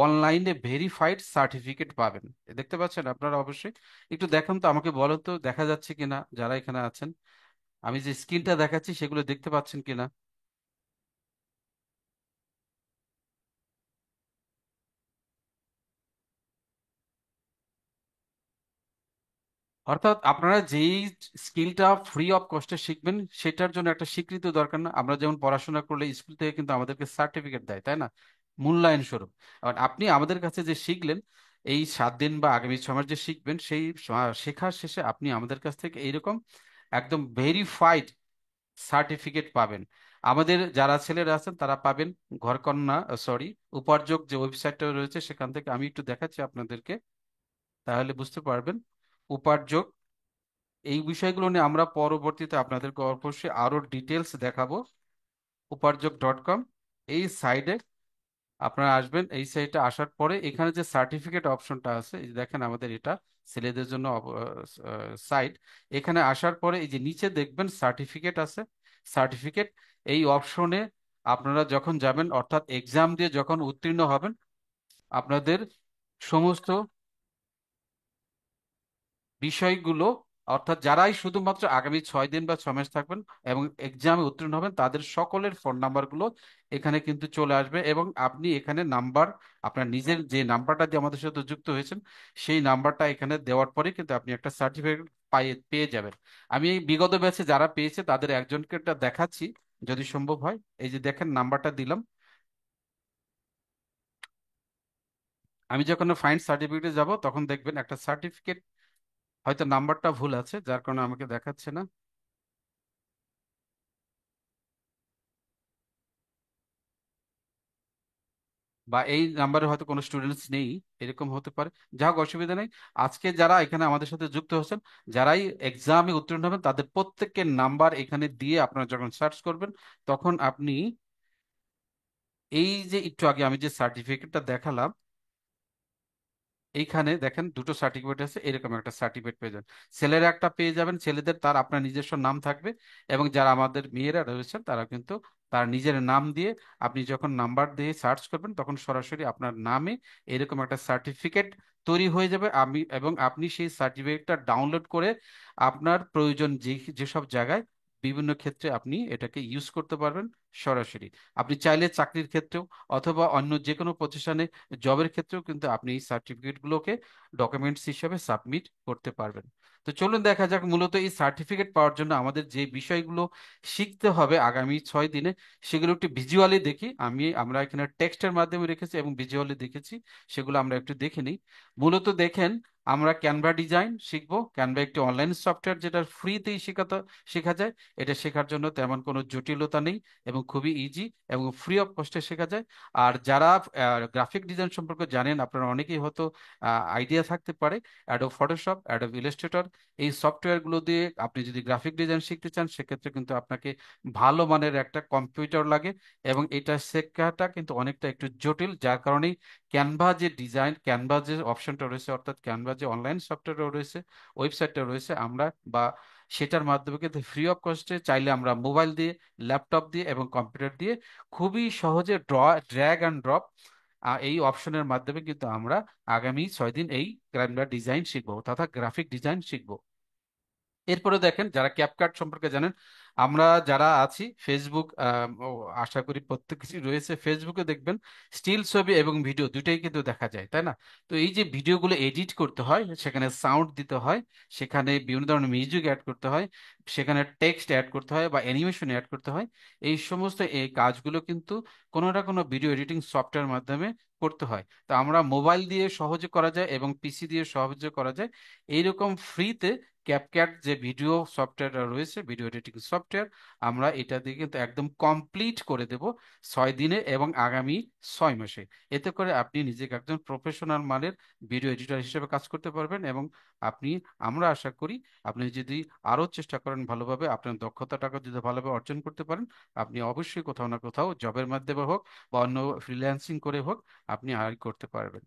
অনলাইনে ভেরিফাইড সার্টিফিকেট পাবেন। দেখতে পাচ্ছেন আপনারা? অবশ্যই একটু দেখেন তো, আমাকে বলেন তো দেখা যাচ্ছে কিনা যারা এখানে আছেন। আমি যে স্ক্রিনটা দেখাচ্ছি সেগুলো দেখতে পাচ্ছেন কিনা। অর্থাৎ আপনারা যেই স্কিলটা ফ্রি অফ কস্টে শিখবেন, সেটার জন্য একটা স্বীকৃতি দরকার না? আমরা যেমন পড়াশোনা করলে স্কুল থেকে কিন্তু আমাদেরকে সার্টিফিকেট দেয়, তাই না? মূল্যায়ন স্বরূপ। আর আপনি আমাদের কাছে যে শিখলেন, এই 7 দিন বা আগামী 6 মাস যে শিখবেন, সেই শেখার শেষে আপনি আমাদের কাছ থেকে এইরকম একদম ভেরিফাইড সার্টিফিকেট পাবেন। আমাদের যারা ছেলেরা আছেন তারা পাবেন ঘরকন্যা, সরি, উপার্যোগ যে ওয়েবসাইটটা রয়েছে সেখান থেকে। আমি একটু দেখাচ্ছি আপনাদেরকে, তাহলে বুঝতে পারবেন। উপার্যোগ, এই বিষয়গুলো নিয়ে আমরা পরবর্তীতে আপনাদেরকে অবশ্যই আরো ডিটেলস দেখাবো। উপার্জক.com, এই সাইডে আপনারা আসবেন। এই সাইটে আসার পরে এখানে যে সার্টিফিকেট অপশনটা আছে, এই যে দেখেন আমাদের এটা ছেলেদের জন্য সাইট। এখানে আসার পরে এই যে নিচে দেখবেন সার্টিফিকেট আছে, সার্টিফিকেট, এই অপশনে আপনারা যখন যাবেন, অর্থাৎ এক্সাম দিয়ে যখন উত্তীর্ণ হবেন, আপনাদের সমস্ত বিষয়গুলো, অর্থাৎ যারাই শুধুমাত্র আগামী 6 দিন বা 6 মাস থাকবেন এবং এক্সামে উত্তীর্ণ হবেন, তাদের সকলের ফোন নাম্বারগুলো এখানে কিন্তু চলে আসবে। এবং আপনি এখানে নাম্বার, আপনার নিজের যে নাম্বারটা দিয়ে আমাদের সাথে যুক্ত হয়েছেন, সেই নাম্বারটা এখানে দেওয়ার পরে কিন্তু আপনি একটা সার্টিফিকেট পেয়ে যাবেন। আমি এই বিগত ব্যাচে যারা পেয়েছে তাদের একজনকে এটা দেখাচ্ছি, যদি সম্ভব হয়। এই যে দেখেন নাম্বারটা দিলাম। আমি যখন ফাইন্ড সার্টিফিকেটে যাব তখন দেখবেন একটা সার্টিফিকেট, হয়তো নাম্বারটা ভুল আছে যার কারণে আমাকে দেখাচ্ছে না, বা এই নাম্বারে হয়তো কোনো স্টুডেন্টস নেই, এরকম হতে পারে। যা হোক, অসুবিধা নেই। আজকে যারা এখানে আমাদের সাথে যুক্ত হচ্ছেন, যারাই এক্সামে উত্তীর্ণ হবেন, তাদের প্রত্যেকের নাম্বার এখানে দিয়ে আপনারা যখন সার্চ করবেন, তখন আপনি এই যে একটু আগে আমি যে সার্টিফিকেটটা দেখালাম, এইখানে দেখেন দুটো সার্টিফিকেট আছে, এরকম একটা সার্টিফিকেট পেয়ে যাবেন। ছেলেরা একটা পেয়ে যাবেন, ছেলেদের তার আপনার নিজস্ব নাম থাকবে, এবং যারা আমাদের মেয়েরা রয়েছেন তারা কিন্তু তার নিজের নাম দিয়ে, আপনি যখন নাম্বার দিয়ে সার্চ করবেন তখন সরাসরি আপনার নামে এরকম একটা সার্টিফিকেট তৈরি হয়ে যাবে। এবং আপনি সেই সার্টিফিকেটটা ডাউনলোড করে আপনার প্রয়োজন যেসব জায়গায় বিভিন্ন ক্ষেত্রে আপনি এটাকে ইউজ করতে পারবেন সরাসরি। আপনি চাইলে চাকরির ক্ষেত্রেও অথবা অন্য যে কোনো প্রতিষ্ঠানে জবের ক্ষেত্রেও কিন্তু আপনি এই সার্টিফিকেটগুলোকে ডকুমেন্টস হিসেবে সাবমিট করতে পারবেন। তো চলুন দেখা যাক মূলত এই সার্টিফিকেট পাওয়ার জন্য আমাদের যে বিষয়গুলো শিখতে হবে আগামী 6 দিনে, সেগুলো একটু ভিজুয়ালি দেখি। আমরা এখানে টেক্সটের মাধ্যমে রেখেছি এবং ভিজুয়ালি দেখেছি, সেগুলো আমরা একটু দেখে নিই। মূলত দেখেন, আমরা ক্যানভা ডিজাইন শিখবো। ক্যানভা একটি অনলাইন সফটওয়্যার যেটা ফ্রিতেই শেখা যায়। এটা শেখার জন্য তেমন কোনো জটিলতা নেই এবং খুবই ইজি এবং ফ্রি অফ কস্টে শেখা যায়। আর যারা গ্রাফিক ডিজাইন সম্পর্কে জানেন, আপনারা অনেকেই হয়তো আইডিয়া থাকতে পারে, অ্যাডোব ফটোশপ, অ্যাডোব ইলাস্ট্রেটর, এই সফটওয়্যারগুলো দিয়ে আপনি যদি গ্রাফিক ডিজাইন শিখতে চান সেক্ষেত্রে কিন্তু আপনাকে ভালো মানের একটা কম্পিউটার লাগে, এবং এটা শেখাটা কিন্তু অনেকটা একটু জটিল। যার কারণেই ক্যানভা যে অপশনটা রয়েছে, অর্থাৎ ক্যানভা যে অনলাইন সফটওয়্যার রয়েছে, ওয়েবসাইটটা রয়েছে, আমরা বা সেটার মাধ্যমে কিন্তু ফ্রি অফ কস্টে চাইলে আমরা মোবাইল দিয়ে, ল্যাপটপ দিয়ে এবং কম্পিউটার দিয়ে খুবই সহজে ড্র্যাগ অ্যান্ড ড্রপ এই অপশনের মাধ্যমে কিন্তু আমরা আগামী 6 দিন এই ক্যানভা ডিজাইন শিখবো তথা গ্রাফিক ডিজাইন শিখবো। এরপরে দেখেন, যারা ক্যাপকাট সম্পর্কে জানেন, আমরা যারা আছি ফেসবুক, আশা করি প্রত্যেক কিছু রয়েছে ফেসবুকে, দেখবেন স্টিল ছবি এবং ভিডিও দুইটাই কিন্তু দেখা যায়, তাই না? তো এই যে ভিডিওগুলো এডিট করতে হয়, সেখানে সাউন্ড দিতে হয়, সেখানে বিভিন্ন ধরনের মিউজিক অ্যাড করতে হয়, সেখানে টেক্সট অ্যাড করতে হয় বা অ্যানিমেশন অ্যাড করতে হয়, এই সমস্ত এই কাজগুলো কিন্তু কোনো না কোনো ভিডিও এডিটিং সফটওয়্যার মাধ্যমে করতে হয়। তো আমরা মোবাইল দিয়ে সহজে করা যায় এবং পিসি দিয়ে সহজে করা যায়। এইরকম ফ্রিতে ক্যাপকাট যে ভিডিও সফটওয়্যার রয়েছে, ভিডিও এডিটিং সফটওয়্যার, আমরা এটা দিয়ে কিন্তু একদম কমপ্লিট করে দেব 6 দিনে এবং আগামী 6 মাসে। এতে করে আপনি নিজেকে একজন প্রফেশনাল মানের ভিডিও এডিটর হিসেবে কাজ করতে পারবেন, এবং আপনি, আমরা আশা করি আপনি যদি আরো চেষ্টা করেন ভালোভাবে, আপনার দক্ষতাটাকে যদি ভালোভাবে অর্জন করতে পারেন, আপনি অবশ্যই কোথাও না কোথাও জবের মাধ্যমে হোক বা অন্য ফ্রিল্যান্সিং করে হোক আপনি আয় করতে পারবেন।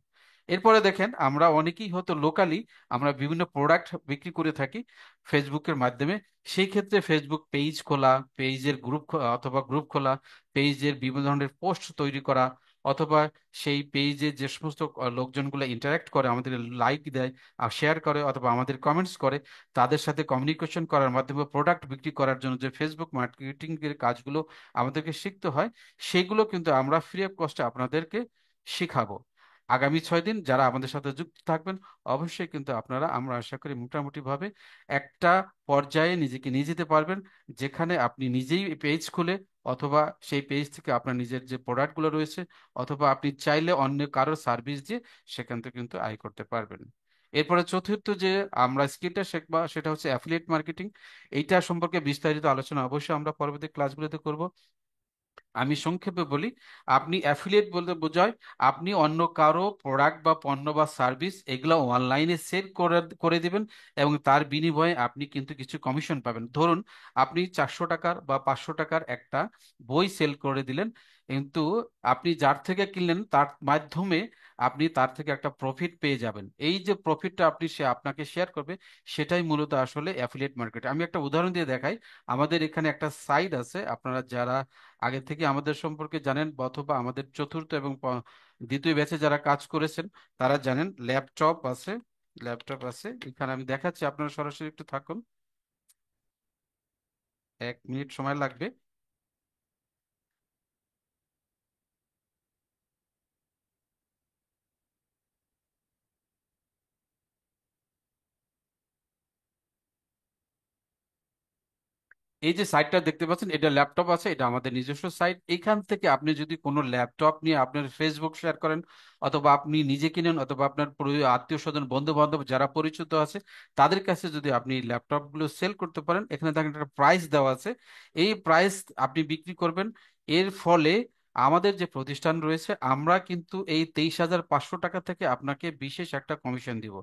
এরপরে দেখেন, আমরা অনেকেই হয়তো লোকালি আমরা বিভিন্ন প্রোডাক্ট বিক্রি করে থাকি ফেসবুকের মাধ্যমে। সেই ক্ষেত্রে ফেসবুক পেজ খোলা, পেজের অথবা গ্রুপ খোলা, পেজের বিভিন্ন ধরনের পোস্ট তৈরি করা, অথবা সেই পেজে যে সমস্ত লোকজনগুলো ইন্টারাক্ট করে, আমাদের লাইক দেয় আর শেয়ার করে অথবা আমাদের কমেন্টস করে, তাদের সাথে কমিউনিকেশন করার মাধ্যমে প্রোডাক্ট বিক্রি করার জন্য যে ফেসবুক মার্কেটিং এর কাজগুলো আমাদেরকে শিখতে হয়, সেগুলো কিন্তু আমরা ফ্রি অফ কস্টে আপনাদেরকে শিখাবো। আগামী 6 দিন যারা আমাদের সাথে যুক্ত থাকবেন, অবশ্যই কিন্তু আপনারা, আমরা আশা করি মোটামুটি ভাবে একটা পর্যায়ে নিজেকে নিয়ে যেতে পারবেন, যেখানে আপনি নিজেই পেজ খুলে অথবা সেই পেজ থেকে আপনার নিজের যে প্রোডাক্টগুলো রয়েছে, অথবা আপনি চাইলে অন্য কারো সার্ভিস দিয়ে সেখান থেকে কিন্তু আয় করতে পারবেন। এরপরে চতুর্থ যে আমরা স্কিলটা শিখবা সেটা হচ্ছে অ্যাফিলিয়েট মার্কেটিং। এইটা সম্পর্কে বিস্তারিত আলোচনা অবশ্যই আমরা পরবর্তী ক্লাসগুলোতে করব। আমি সংক্ষেপে বলি, আপনি অ্যাফিলিয়েট বলতে বোঝায় আপনি অন্য কারো প্রোডাক্ট বা পণ্য বা সার্ভিস এগুলো অনলাইনে সেল করে করে দিবেন, এবং তার বিনিময়ে আপনি কিন্তু কিছু কমিশন পাবেন। ধরুন, আপনি 400 টাকার বা 500 টাকার একটা বই সেল করে দিলেন, কিন্তু আপনি যার থেকে কিনলেন তার মাধ্যমে আপনি তার থেকে একটা প্রফিট পেয়ে যাবেন। এই যে প্রফিটটা সে আপনাকে শেয়ার করবে, সেটাই মূলত আসলে অ্যাফিলিয়েট মার্কেট। আমি একটা উদাহরণ দিয়ে দেখাই। আমাদের এখানে একটা সাইট আছে, আপনারা যারা আগে থেকে আমাদের সম্পর্কে জানেন অথবা আমাদের চতুর্থ এবং দ্বিতীয় ব্যাচে যারা কাজ করেছেন তারা জানেন, ল্যাপটপ আছে এখানে, আমি দেখাচ্ছি, আপনারা সরাসরি একটু থাকুন, 1 মিনিট সময় লাগবে। এই যে সাইটটা দেখতে পাচ্ছেন, এটা ল্যাপটপ আছে, এটা আমাদের নিজস্ব সাইট। এখান থেকে আপনি যদি কোনো ল্যাপটপ নিয়ে আপনার ফেসবুক শেয়ার করেন, অথবা আপনি নিজে কিনেন, অথবা আপনার আত্মীয় স্বজন বন্ধু বান্ধব যারা পরিচিত আছে তাদের কাছে যদি আপনি ল্যাপটপ গুলো সেল করতে পারেন, এখানে দেখেন একটা প্রাইস দেওয়া আছে। এই প্রাইস আপনি বিক্রি করবেন। এর ফলে আমাদের যে প্রতিষ্ঠান রয়েছে আমরা কিন্তু এই 23,500 টাকা থেকে আপনাকে বিশেষ একটা কমিশন দিব।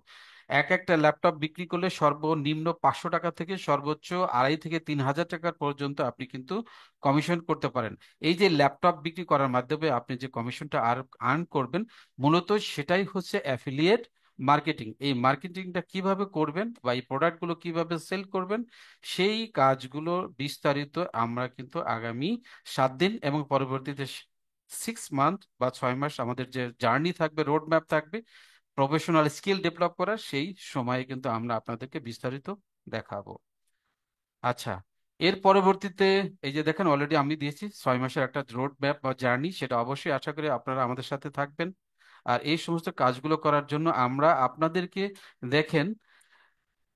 এক একটা ল্যাপটপ বিক্রি করলে সর্বনিম্ন 500 টাকা থেকে সর্বোচ্চ 2,500 থেকে 3,000 টাকা পর্যন্ত আপনি কিন্তু কমিশন করতে পারেন। এই যে ল্যাপটপ বিক্রি করার মাধ্যমে আপনি যে কমিশনটা আর আর্ন করবেন, মূলত সেটাই হচ্ছে অ্যাফিলিয়েট মার্কেটিং। এই মার্কেটিংটা কিভাবে করবেন বা এই প্রোডাক্টগুলো কিভাবে সেল করবেন, সেই কাজগুলো বিস্তারিত আমরা কিন্তু আগামী 7 দিন এবং পরবর্তীতে 6 মান্থ বা 6 মাস আমাদের যে জার্নি থাকবে, রোড ম্যাপ থাকবে প্রফেশনাল স্কিল ডেভেলপ করার, সেই সময়ে কিন্তু আমরা আপনাদেরকে বিস্তারিত দেখাবো। আচ্ছা, এর পরবর্তীতে এই যে দেখেন অলরেডি আমি দিয়েছি 6 মাসের একটা রোড ম্যাপ বা জার্নি, সেটা অবশ্যই আশা করি আপনারা আমাদের সাথে থাকবেন। আর এই সমস্ত কাজগুলো করার জন্য আমরা আপনাদেরকে দেখেন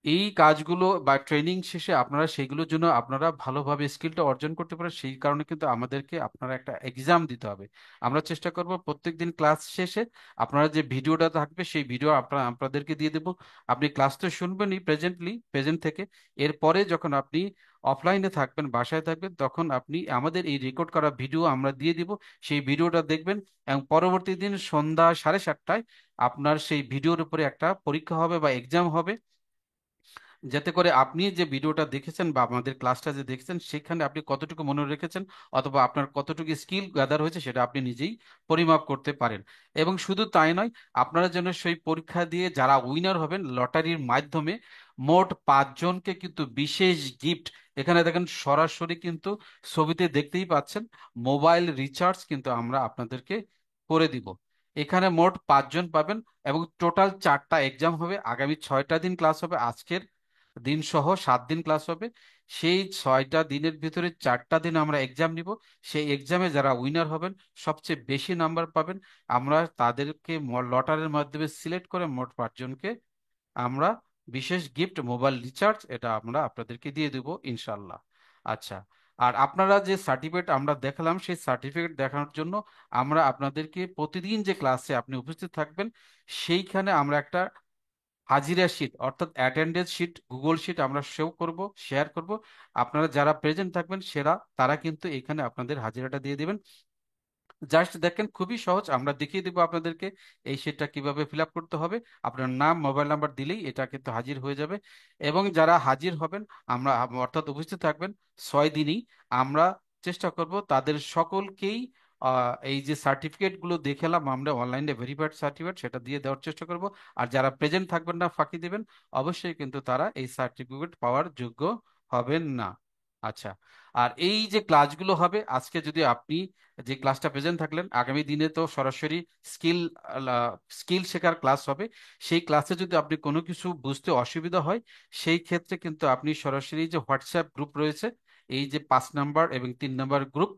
এই কাজগুলো বা ট্রেনিং শেষে আপনারা সেইগুলোর জন্য আপনারা ভালোভাবে স্কিলটা অর্জন করতে পারেন, সেই কারণে কিন্তু আমাদেরকে আপনারা একটা এক্সাম দিতে হবে। আমরা চেষ্টা করব প্রত্যেকদিন ক্লাস শেষে আপনারা যে ভিডিওটা থাকবে সেই ভিডিও আপনারা আপনাদেরকে দিয়ে দেব। আপনি ক্লাস তো শুনবেনই প্রেজেন্ট থেকে, এরপরে যখন আপনি অফলাইনে থাকবেন, বাসায় থাকবেন, তখন আপনি আমাদের এই রেকর্ড করা ভিডিও আমরা দিয়ে দিব, সেই ভিডিওটা দেখবেন এবং পরবর্তী দিন সন্ধ্যা 7:30টায় আপনার সেই ভিডিওর উপরে একটা পরীক্ষা হবে বা এক্সাম হবে, যাতে করে আপনি যে ভিডিওটা দেখেছেন বা আমাদের ক্লাসটা যে দেখেছেন সেখানে আপনি কতটুকু মনে রেখেছেন অথবা আপনার কতটুকু স্কিল গ্যাদার হয়েছে সেটা আপনি নিজেই পরিমাপ করতে পারেন। এবং শুধু তাই নয়, আপনারা যেন সেই পরীক্ষা দিয়ে যারা উইনার হবেন লটারির মাধ্যমে মোট 5 জনকে কিন্তু বিশেষ গিফট, এখানে দেখেন সরাসরি কিন্তু ছবিতে দেখতেই পাচ্ছেন, মোবাইল রিচার্জ কিন্তু আমরা আপনাদেরকে করে দিব। এখানে মোট 5 জন পাবেন এবং টোটাল 4টা এক্সাম হবে, আগামী 6টা দিন ক্লাস হবে, আজকের দিন সহ 7 দিন ক্লাস হবে। সেই 6টা দিনের ভিতরে 4টা দিন আমরা এক্সাম নিব। সেই এক্সামে যারা উইনার হবেন, সবচেয়ে বেশি নাম্বার পাবেন, আমরা তাদেরকে লটারির মাধ্যমে সিলেক্ট করে মোট 5 জনকে আমরা বিশেষ গিফট মোবাইল রিচার্জ এটা আমরা আপনাদেরকে দিয়ে দেব ইনশাল্লাহ। আচ্ছা, আর আপনারা যে সার্টিফিকেট আমরা দেখালাম সেই সার্টিফিকেট দেখানোর জন্য আমরা আপনাদেরকে প্রতিদিন যে ক্লাসে আপনি উপস্থিত থাকবেন সেইখানে আমরা একটা হাজিরা শিট অর্থাৎ অ্যাটেন্ডেন্স শিট, গুগল শিট আমরা শেয়ার করব। আপনারা যারা প্রেজেন্ট থাকবেন তারা কিন্তু এখানে আপনাদের হাজিরাটা দিয়ে দিবেন। জাস্ট দেখেন খুবই সহজ, আমরা দেখিয়ে দেবো আপনাদেরকে এই শিটটা কিভাবে ফিল আপ করতে হবে। আপনার নাম মোবাইল নাম্বার দিলেই এটা কিন্তু হাজির হয়ে যাবে। এবং যারা হাজির হবেন আমরা অর্থাৎ উপস্থিত থাকবেন 6 দিনই, আমরা চেষ্টা করব তাদের সকলকেই এই যে সার্টিফিকেট গুলো দেখালাম আমরা অনলাইনে ভেরিফাইড সার্টিফিকেট সেটা দিয়ে দেওয়ার চেষ্টা করব। আর যারা প্রেজেন্ট থাকবেন না, ফাঁকি দিবেন, অবশ্যই কিন্তু তারা এই সার্টিফিকেট পাওয়ার যোগ্য হবেন না। আচ্ছা, আর এই যে ক্লাসগুলো হবে আজকে যদি আপনি যে ক্লাসটা প্রেজেন্ট থাকলেন, আগামী দিনে তো সরাসরি স্কিল স্কিল শেখার ক্লাস হবে। সেই ক্লাসে যদি আপনি কোনো কিছু বুঝতে অসুবিধা হয়, সেই ক্ষেত্রে কিন্তু আপনি সরাসরি যে হোয়াটসঅ্যাপ গ্রুপ রয়েছে, এই যে 5 নাম্বার এবং 3 নাম্বার গ্রুপ,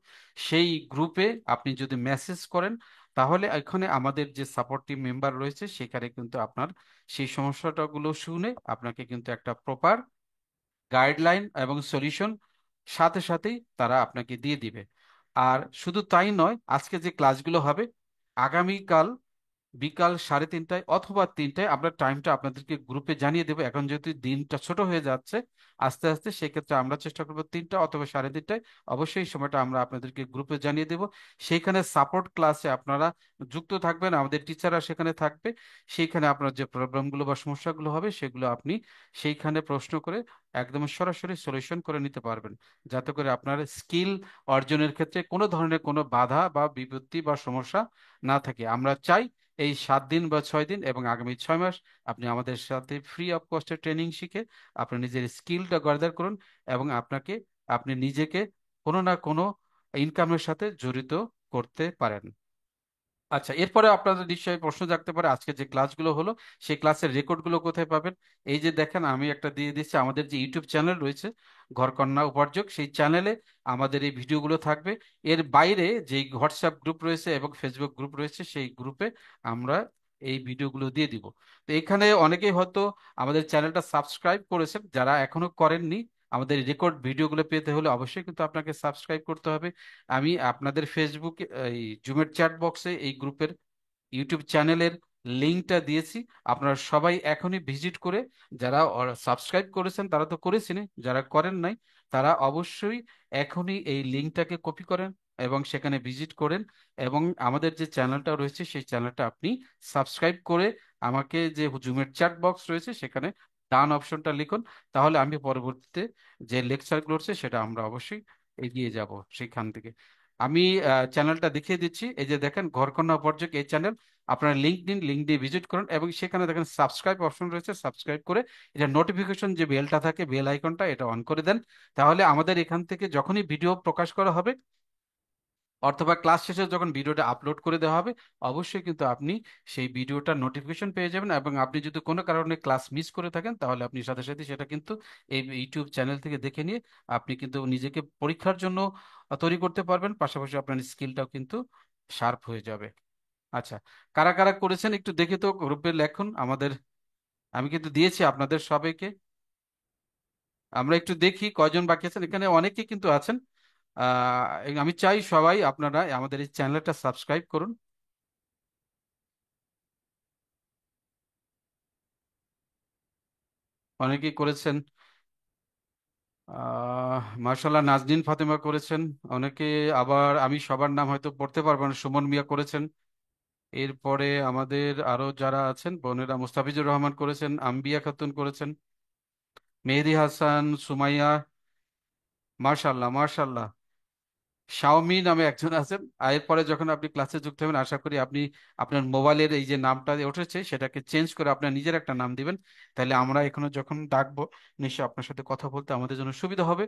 সেই গ্রুপে আপনি যদি মেসেজ করেন, তাহলে এখানে আমাদের যে সাপোর্ট টিম মেম্বার রয়েছে সেখানে কিন্তু আপনার সেই সমস্যাটাগুলো শুনে আপনাকে কিন্তু একটা প্রপার গাইডলাইন এবং সলিউশন সাথে সাথেই তারা আপনাকে দিয়ে দিবে। আর শুধু তাই নয়, আজকে যে ক্লাসগুলো হবে আগামীকাল বিকাল 3:30টায় অথবা 3টায় আমরা টাইমটা আপনাদেরকে গ্রুপে জানিয়ে দেবো। এখন যেহেতু দিনটা ছোট হয়ে যাচ্ছে আস্তে আস্তে, সেক্ষেত্রে আমরা চেষ্টা করবো 3টা অথবা 3:30টায়, অবশ্যই এই সময়টা আমরা আপনাদেরকে গ্রুপে জানিয়ে দেবো। সেইখানে সাপোর্ট ক্লাসে আপনারা যুক্ত থাকবেন, আমাদের টিচাররা সেখানে থাকবে। সেইখানে আপনার যে প্রবলেমগুলো বা সমস্যাগুলো হবে সেগুলো আপনি সেইখানে প্রশ্ন করে একদম সরাসরি সলিউশন করে নিতে পারবেন, যাতে করে আপনার স্কিল অর্জনের ক্ষেত্রে কোনো ধরনের কোনো বাধা বা বিপত্তি বা সমস্যা না থাকে। আমরা চাই এই 7 দিন বা 6 দিন এবং আগামী 6 মাস আপনি আমাদের সাথে ফ্রি অফ কস্টে ট্রেনিং শিখে আপনি নিজের স্কিলটা গার্দার করুন এবং আপনি নিজেকে কোনো না কোনো ইনকামের সাথে জড়িত করতে পারেন। আচ্ছা, এরপরে আপনাদের নিশ্চয়ই প্রশ্ন জাগতে পারে আজকে যে ক্লাসগুলো হলো সেই ক্লাসের রেকর্ডগুলো কোথায় পাবেন। এই যে দেখেন আমি একটা দিয়ে দিচ্ছি, আমাদের যে ইউটিউব চ্যানেল রয়েছে ঘরকন্যা উপার্জক, সেই চ্যানেলে আমাদের এই ভিডিওগুলো থাকবে। এর বাইরে যে হোয়াটসঅ্যাপ গ্রুপ রয়েছে এবং ফেসবুক গ্রুপ রয়েছে সেই গ্রুপে আমরা এই ভিডিওগুলো দিয়ে দিব। তো এখানে অনেকেই হয়তো আমাদের চ্যানেলটা সাবস্ক্রাইব করেছেন, যারা এখনো করেননি আমাদের রেকর্ড ভিডিওগুলো পেতে হলে অবশ্যই কিন্তু আপনাকে সাবস্ক্রাইব করতে হবে। আমি আপনাদের ফেসবুক এই জুমের চ্যাট বক্সে এই গ্রুপের ইউটিউব চ্যানেলের লিংকটা দিয়েছি। আপনারা সবাই এখনই ভিজিট করে, যারা সাবস্ক্রাইব করেছেন তারা তো করেছেনই, যারা করেন নাই তারা অবশ্যই এখনই এই লিংকটাকে কপি করেন, এবং সেখানে ভিজিট করেন, এবং আমাদের যে চ্যানেলটা রয়েছে সেই চ্যানেলটা আপনি সাবস্ক্রাইব করে আমাকে যে জুমের চ্যাট বক্স রয়েছে সেখানে ডান অপশনটা লিখুন। তাহলে আমি পরবর্তীতে যে লেকচারগুলো রয়েছে সেটা আমরা অবশ্যই এগিয়ে যাব সেখান থেকে। আমি চ্যানেলটা দেখিয়ে দিচ্ছি, এই যে দেখেন ঘরকন্যা পর্যক এই চ্যানেল। আপনারা লিঙ্ক দিন, লিঙ্ক দিয়ে ভিজিট করুন এবং সেখানে দেখেন সাবস্ক্রাইব অপশন রয়েছে, সাবস্ক্রাইব করে এটা নোটিফিকেশন যে বেলটা থাকে, বেল আইকনটা এটা অন করে দেন। তাহলে আমাদের এখান থেকে যখনই ভিডিও প্রকাশ করা হবে অথবা ক্লাস শেষে যখন ভিডিওটা আপলোড করে দেওয়া হবে, অবশ্যই কিন্তু আপনি সেই ভিডিওটার নোটিফিকেশন পেয়ে যাবেন। এবং আপনি যদি কোনো কারণে ক্লাস মিস করে থাকেন তাহলে আপনি সাথে সাথে সেটা কিন্তু এই ইউটিউব চ্যানেল থেকে দেখে নিয়ে আপনি কিন্তু নিজেকে পরীক্ষার জন্য তৈরি করতে পারবেন, পাশাপাশি আপনার স্কিলটাও কিন্তু শার্প হয়ে যাবে। আচ্ছা, কারা কারা করেছেন একটু দেখে তো গ্রুপে লেখুন আমাদের। আমি কিন্তু দিয়েছি আপনাদের সবাইকে, আমরা একটু দেখি কয়জন বাকি আছেন, এখানে অনেকে কিন্তু আছেন। আমি চাই সবাই আপনারা আমাদের এই চ্যানেলটা সাবস্ক্রাইব করুন। অনেকেই করেছেন। মার্শাল্লাহ, নাজনীন ফাতেমা করেছেন অনেকে। আবার আমি সবার নাম হয়তো পড়তে পারবো না, সুমন মিয়া করেছেন। এরপরে আমাদের আরো যারা আছেন বোনেরা, মুস্তাফিজুর রহমান করেছেন, আম্বিয়া খাতুন করেছেন, মেহেদি হাসান, সুমাইয়া, মার্শাল্লাহ মার্শাল্লাহ। শাওমি নামে একজন আছেন। এরপরে যখন আপনি ক্লাসে যুক্ত হবেন আশা করি আপনি আপনার মোবাইলের এই যে নামটা উঠেছে সেটাকে চেঞ্জ করে আপনার নিজের একটা নাম দিবেন। তাহলে আমরা এখানে যখন ডাকবো নিশ্চয়ই আপনার সাথে কথা বলতে আমাদের জন্য সুবিধা হবে।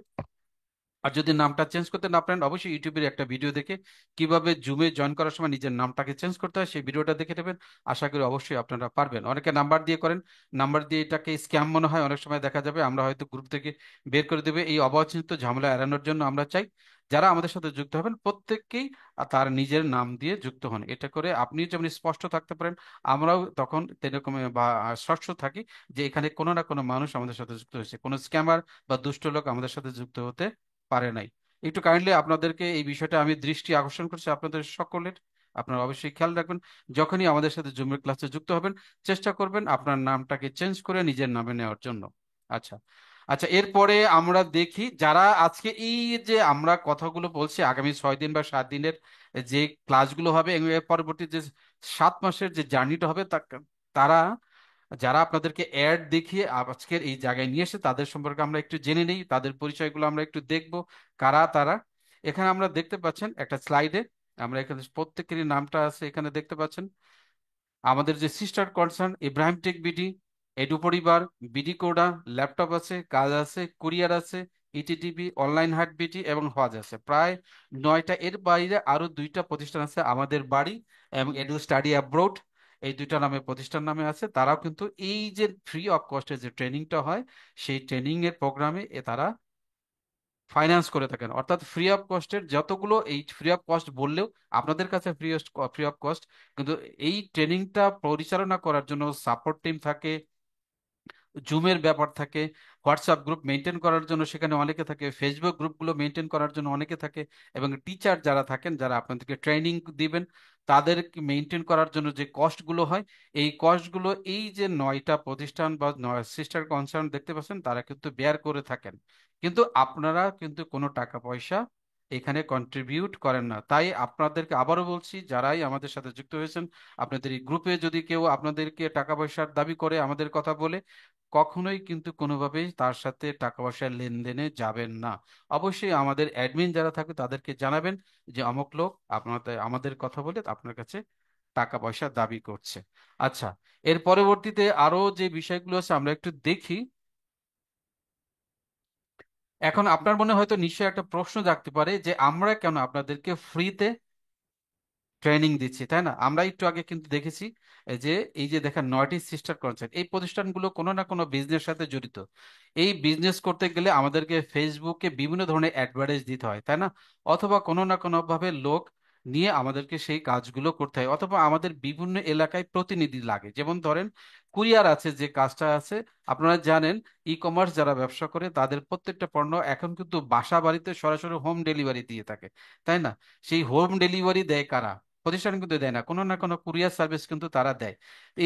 আর যদি নামটা চেঞ্জ করতে না পারেন অবশ্যই ইউটিউবের একটা ভিডিও দেখে কিভাবে জুমে জয়েন করার সময় নিজের নামটাকে চেঞ্জ করতে হয় সেই ভিডিওটা দেখে নেবেন। আশা করি অবশ্যই আপনারা পারবেন। অনেকে নাম্বার দিয়ে করেন, নাম্বার দিয়ে এটাকে স্ক্যাম মনে হয়, অনেক সময় দেখা যাবে আমরা হয়তো গ্রুপ থেকে বের করে দেবে। এই অবাঞ্ছিত ঝামেলা এড়ানোর জন্য আমরা চাই যারা আমাদের সাথে যুক্ত হবেন প্রত্যেককেই তার নিজের নাম দিয়ে যুক্ত হন। এটা করে আপনি যেমন স্পষ্ট থাকতে পারেন, আমরাও তখন তেরকম বা স্পষ্ট থাকি যে এখানে কোনো না কোনো মানুষ আমাদের সাথে যুক্ত হয়েছে, কোনো স্ক্যামার বা দুষ্ট লোক আমাদের সাথে যুক্ত হতে পারে নাই। একটু কাইন্ডলি আপনাদেরকে এই বিষয়টা আমি দৃষ্টি আকর্ষণ করছি আপনাদের সকলের। আপনারা অবশ্যই খেয়াল রাখবেন, যখনই আমাদের সাথে জুমের ক্লাসে যুক্ত হবেন চেষ্টা করবেন আপনার নামটাকে চেঞ্জ করে নিজের নামে নেওয়ার জন্য। আচ্ছা, আচ্ছা, এরপরে আমরা দেখি যারা আজকে এই যে আমরা কথাগুলো বলছি আগামী 6 দিন বা 7 দিনের যে ক্লাসগুলো হবে এবং এর পরবর্তী যে 7 মাসের যে জার্নিটা হবে তারা যারা আপনাদেরকে অ্যাড দেখিয়ে আজকের এই জায়গায় নিয়ে এসে তাদের সম্পর্কে আমরা একটু জেনে নেই, তাদের পরিচয়গুলো আমরা একটু দেখব কারা তারা। এখানে আমরা দেখতে পাচ্ছেন একটা স্লাইডে, আমরা এখানে প্রত্যেকেরই নামটা আছে এখানে দেখতে পাচ্ছেন। আমাদের যে sister concern Ibrahim tech BD, edu পরিবার, বিডি কোডা, ল্যাপটপ আছে, কাজ আছে, কুরিয়ার আছে, ইটিটিভি, অনলাইন হাট বিটি এবং হজ আছে, প্রায় 9টা। এর বাইরে আরো 2টা প্রতিষ্ঠান আছে, আমাদের বাড়ি এবং এডু স্টাডি অ্যাব্রোড, এই 2টা নামে প্রতিষ্ঠান নামে আছে। তারাও কিন্তু এই যে ফ্রি অফ কস্টে যে ট্রেনিংটা হয় সেই ট্রেনিং এর প্রোগ্রামে তারা ফাইন্যান্স করে থাকেন। অর্থাৎ ফ্রি অফ কস্টের যতগুলো, এই ফ্রি অফ কস্ট বললেও আপনাদের কাছে ফ্রি অফ কস্ট, কিন্তু এই ট্রেনিংটা পরিচালনা করার জন্য সাপোর্ট টিম থাকে, জুমের ব্যাপার থাকে, হোয়াটসঅ্যাপ গ্রুপ মেনটেন করার জন্য সেখানে অনেকে থাকে, ফেসবুক গ্রুপগুলো মেনটেন করার জন্য অনেকে থাকে, এবং টিচার যারা থাকেন যারা আপনাদেরকে ট্রেনিং দিবেন তাদের মেনটেন করার জন্য যে কস্টগুলো হয় এই কস্টগুলো এই যে 9টা প্রতিষ্ঠান বা 9 সিস্টার কনসার্ন দেখতে পাচ্ছেন তারা কিন্তু বেয়ার করে থাকেন। কিন্তু আপনারা কিন্তু কোনো টাকা পয়সা এখানে কন্ট্রিবিউট করেন না। তাই আপনাদেরকে আবারও বলছি, যারাই আমাদের সাথে যুক্ত হয়েছেন আপনাদের এই গ্রুপে যদি কেউ আপনাদেরকে টাকা পয়সার দাবি করে আমাদের কথা বলে, কখনোই কিন্তু কোনোভাবেই তার সাথে টাকা পয়সার লেনদেনে যাবেন না। অবশ্যই আমাদের অ্যাডমিন যারা থাকবে তাদেরকে জানাবেন যে অমুক লোক আপনাদের আমাদের কথা বলে আপনার কাছে টাকা পয়সা দাবি করছে। আচ্ছা, এর পরবর্তীতে আরো যে বিষয়গুলো আছে আমরা একটু দেখি। এখন আপনার মনে হয়তো নিশ্চয়ই একটা প্রশ্ন জাগতে পারে যে আমরা কেন আপনাদেরকে ফ্রিতে ট্রেনিং দিচ্ছি, তাই না? আমরা একটু আগে কিন্তু দেখেছি যে এই যে দেখেন 9টি সিস্টার কনসার্ন, এই প্রতিষ্ঠানগুলো কোনো না কোনো বিজনেস সাথে জড়িত। এই বিজনেস করতে গেলে আমাদেরকে ফেসবুকে বিভিন্ন ধরনের অ্যাডভার্টাইজ দিতে হয়, তাই না? অথবা কোনো না কোনো ভাবে লোক নিয়ে আমাদেরকে সেই কাজগুলো করতে হয়, অথবা আমাদের বিভিন্ন এলাকায় প্রতিনিধি লাগে। যেমন ধরেন কুরিয়ার আছে, যে কাজটা আছে আপনারা জানেন, ই কমার্স যারা ব্যবসা করে তাদের প্রত্যেকটা পণ্য এখন কিন্তু বাসা বাড়িতে সরাসরি হোম ডেলিভারি দিয়ে থাকে, তাই না? সেই হোম ডেলিভারি দেয় কারা? প্রতিষ্ঠান কিন্তু দেয় না, কোনো না কোনো কুরিয়ার সার্ভিস কিন্তু তারা দেয়।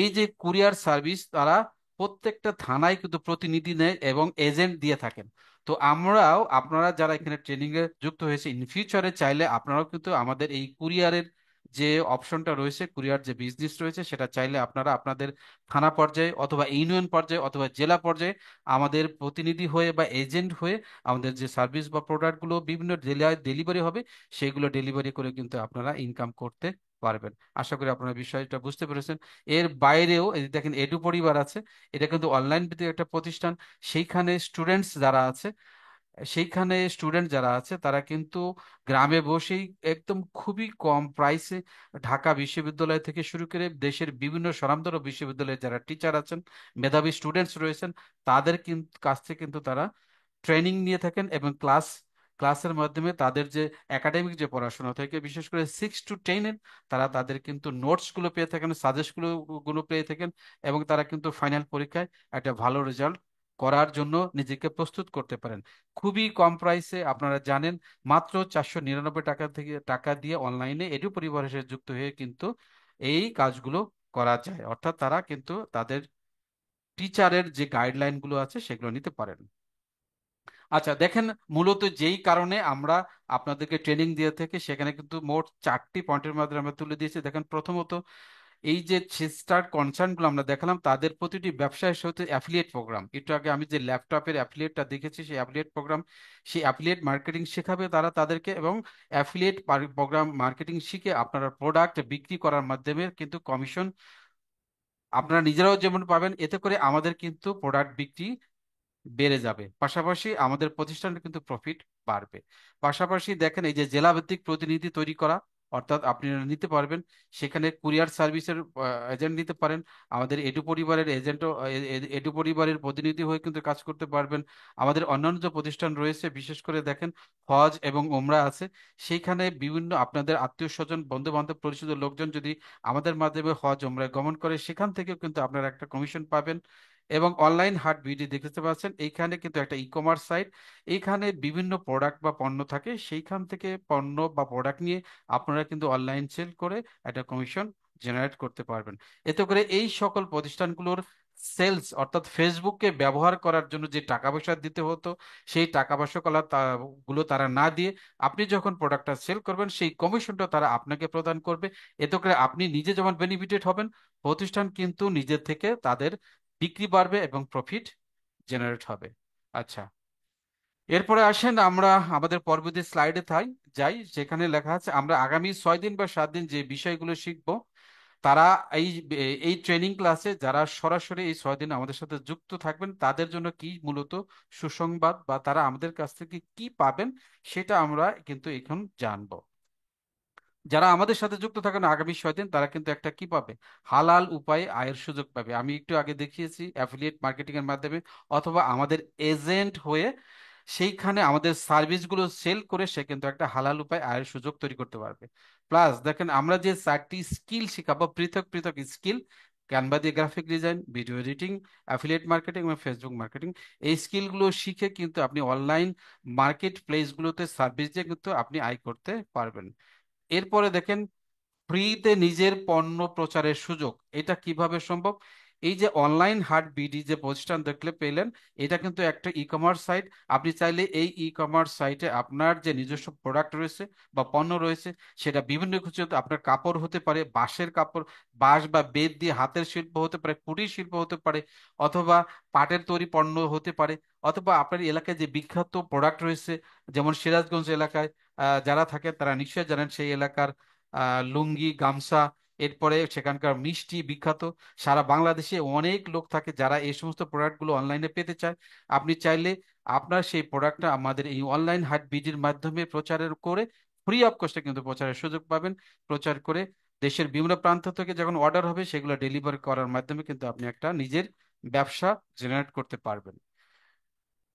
এই যে কুরিয়ার সার্ভিস তারা প্রত্যেকটা থানায় কিন্তু প্রতিনিধি নেয় এবং এজেন্ট দিয়ে থাকেন। তো আমরাও, আপনারা যারা এখানে ট্রেনিং এ যুক্ত হয়েছে, ইন ফিউচারে চাইলে আপনারাও কিন্তু আমাদের এই কুরিয়ারের যে অপশনটা রয়েছে, কুরিয়ার যে বিজনেস রয়েছে, সেটা চাইলে আপনারা আপনাদের থানা পর্যায়ে অথবা ইউনিয়ন পর্যায়ে অথবা জেলা পর্যায়ে আমাদের প্রতিনিধি হয়ে বা এজেন্ট হয়ে আমাদের যে সার্ভিস বা প্রোডাক্টগুলো বিভিন্ন জেলায় ডেলিভারি হবে, সেগুলো ডেলিভারি করে কিন্তু আপনারা ইনকাম করতে পারবেন। আশা করি আপনারা বিষয়টা বুঝতে পেরেছেন। এর বাইরেও এই যে দেখেন এডু পরিবার আছে, এটা কিন্তু অনলাইন ভিত্তিক একটা প্রতিষ্ঠান। সেইখানে স্টুডেন্টস যারা আছে, তারা কিন্তু গ্রামে বসেই একদম খুবই কম প্রাইসে ঢাকা বিশ্ববিদ্যালয় থেকে শুরু করে দেশের বিভিন্ন স্বনামধন্য বিশ্ববিদ্যালয়ে যারা টিচার আছেন, মেধাবী স্টুডেন্টস রয়েছেন, তাদের কিন্তু কাছ থেকে কিন্তু তারা ট্রেনিং নিয়ে থাকেন, এবং ক্লাসের মাধ্যমে তাদের যে একাডেমিক যে পড়াশোনা থেকে বিশেষ করে 6 to 10 তারা তাদের কিন্তু নোটস গুলো পেয়ে থাকেন, সাজেস্ট গুলো পেয়ে থাকেন, এবং তারা কিন্তু ফাইনাল পরীক্ষায় একটা ভালো রেজাল্ট করার জন্য নিজেকে প্রস্তুত করতে পারেন। খুবই কম প্রাইসে, আপনারা জানেন, মাত্র 499 টাকা থেকে টাকা দিয়ে অনলাইনে এডু পরিবারের সাথে যুক্ত হয়ে কিন্তু এই কাজগুলো করা যায়। অর্থাৎ তারা কিন্তু তাদের টিচারের যে গাইডলাইন গুলো আছে সেগুলো নিতে পারেন। আচ্ছা দেখেন, মূলত যেই কারণে আমরা আপনাদেরকে ট্রেনিং দিয়ে থেকে সেখানে কিন্তু মোট 4টি পয়েন্টের মাধ্যমে আমরা তুলে দিয়েছি। দেখেন, প্রথমত এই যে সিস্টার কনসার্ন গুলো আমরা দেখালাম, তাদের প্রতিটি ব্যবসায়ের সাথে অ্যাফিলিয়েট প্রোগ্রাম। একটু আগে আমি যে ল্যাপটপের অ্যাফিলিয়েটটা দেখেছি, সেই অ্যাফিলিয়েট প্রোগ্রাম, সেই অ্যাফিলিয়েট মার্কেটিং শেখাবে তারা তাদেরকে, এবং অ্যাফিলিয়েট প্রোগ্রাম মার্কেটিং শিখে আপনারা প্রোডাক্ট বিক্রি করার মাধ্যমে কিন্তু কমিশন আপনারা নিজেরাও যেমন পাবেন, এতে করে আমাদের কিন্তু প্রোডাক্ট বিক্রি বেড়ে যাবে, পাশাপাশি আমাদের প্রতিষ্ঠানের কিন্তু প্রফিট বাড়বে। পাশাপাশি দেখেন, এই যে জেলা ভিত্তিক প্রতিনিধি তৈরি করা, অর্থাৎ আপনি নিতে পারবেন সেখানে কুরিয়ার সার্ভিসের এজেন্ট নিতে পারেন, আমাদের এডু পরিবারের এজেন্টও, এডু পরিবারের প্রতিনিধি হয়ে কিন্তু কাজ করতে পারবেন। আমাদের অন্যান্য যে প্রতিষ্ঠান রয়েছে, বিশেষ করে দেখেন হজ এবং ওমরা আছে, সেইখানে বিভিন্ন আপনাদের আত্মীয় স্বজন বন্ধু বান্ধব পরিচিত লোকজন যদি আমাদের মাধ্যমে হজ ওমরায় গমন করে, সেখান থেকেও কিন্তু আপনারা একটা কমিশন পাবেন। এবং অনলাইন হাট বিডি দেখতে পাচ্ছেন, এইখানে কিন্তু একটা ই কমার্স সাইট, এইখানে বিভিন্ন প্রোডাক্ট বা পণ্য থাকে, সেইখান থেকে পণ্য বা প্রোডাক্ট নিয়ে আপনারা কিন্তু অনলাইন সেল করে একটা কমিশন জেনারেট করতে পারবেন। এতে করে এই সকল প্রতিষ্ঠানগুলোর সেলস, অর্থাৎ ফেসবুককে ব্যবহার করার জন্য যে টাকা পয়সা দিতে হতো, সেই টাকা পয়সা গুলো তারা না দিয়ে আপনি যখন প্রোডাক্টটা সেল করবেন, সেই কমিশনটা তারা আপনাকে প্রদান করবে। এতে করে আপনি নিজে যেমন বেনিফিটেড হবেন, প্রতিষ্ঠান কিন্তু নিজে থেকে তাদের বিক্রি বাড়বে এবং প্রফিট জেনারেট হবে। আচ্ছা, এরপরে আসেন আমরা আমাদের পরবর্তী স্লাইডে যাই, যেখানে লেখা আছে আমরা আগামী 6 দিন বা 7 দিন যে বিষয়গুলো শিখব, তারা এই এই ট্রেনিং ক্লাসে যারা সরাসরি এই 6 দিন আমাদের সাথে যুক্ত থাকবেন, তাদের জন্য কি মূলত সুসংবাদ বা তারা আমাদের কাছ থেকে কি পাবেন, সেটা আমরা কিন্তু এখন জানবো। যারা আমাদের সাথে যুক্ত থাকেন আগামী 6 দিন, তারা কিন্তু একটা কি পাবে, হালাল উপায়ে আয়ের সুযোগ পাবে। আমি একটু আগে দেখিয়েছি অ্যাফিলিয়েট মার্কেটিং এর মাধ্যমে অথবা আমাদের এজেন্ট হয়ে সেইখানে আমাদের সার্ভিসগুলো সেল করে সে কিন্তু একটা হালাল উপায় আয়ের সুযোগ তৈরি করতে পারবে। প্লাস দেখেন, আমরা যে 4টি স্কিল শেখাবো, পৃথক পৃথক স্কিল, ক্যানভা দিয়ে graphic design, video editing, affiliate marketing এবং ফেসবুক মার্কেটিং, এই স্কিলগুলো শিখে কিন্তু আপনি অনলাইন মার্কেট প্লেসগুলোতে সার্ভিস দিয়ে কিন্তু আপনি আয় করতে পারবেন। এরপরে দেখেন, ফ্রিতে নিজের পণ্য প্রচারের সুযোগ, এটা কিভাবে সম্ভব? এই যে অনলাইন হাট বিডি যে প্রতিষ্ঠান দেখলে পেলেন, এটা কিন্তু একটা ই কমার্স সাইট। আপনি চাইলে এই ই কমার্স সাইটে আপনার যে নিজস্ব প্রোডাক্ট রয়েছে বা পণ্য রয়েছে, সেটা বিভিন্ন কিছু, আপনার কাপড় হতে পারে, বাঁশের কাপড়, বাঁশ বা বেত দিয়ে হাতের শিল্প হতে পারে, কুটির শিল্প হতে পারে, অথবা পাটের তৈরি পণ্য হতে পারে, অথবা আপনার এলাকায় যে বিখ্যাত প্রোডাক্ট রয়েছে, যেমন সিরাজগঞ্জ এলাকায় যারা থাকে তারা নিশ্চয়ই জানেন সেই এলাকার লুঙ্গি, গামছা, এরপরে সেখানকার মিষ্টি বিখ্যাত। সারা বাংলাদেশে অনেক লোক থাকে যারা এই সমস্ত প্রোডাক্টগুলো অনলাইনে পেতে চায়। আপনি চাইলে আপনার সেই প্রোডাক্টটা আমাদের এই অনলাইন হাট বিডির মাধ্যমে প্রচারের করে ফ্রি অফ কস্টে কিন্তু প্রচারের সুযোগ পাবেন। প্রচার করে দেশের বিভিন্ন প্রান্ত থেকে যখন অর্ডার হবে, সেগুলো ডেলিভারি করার মাধ্যমে কিন্তু আপনি একটা নিজের ব্যবসা জেনারেট করতে পারবেন।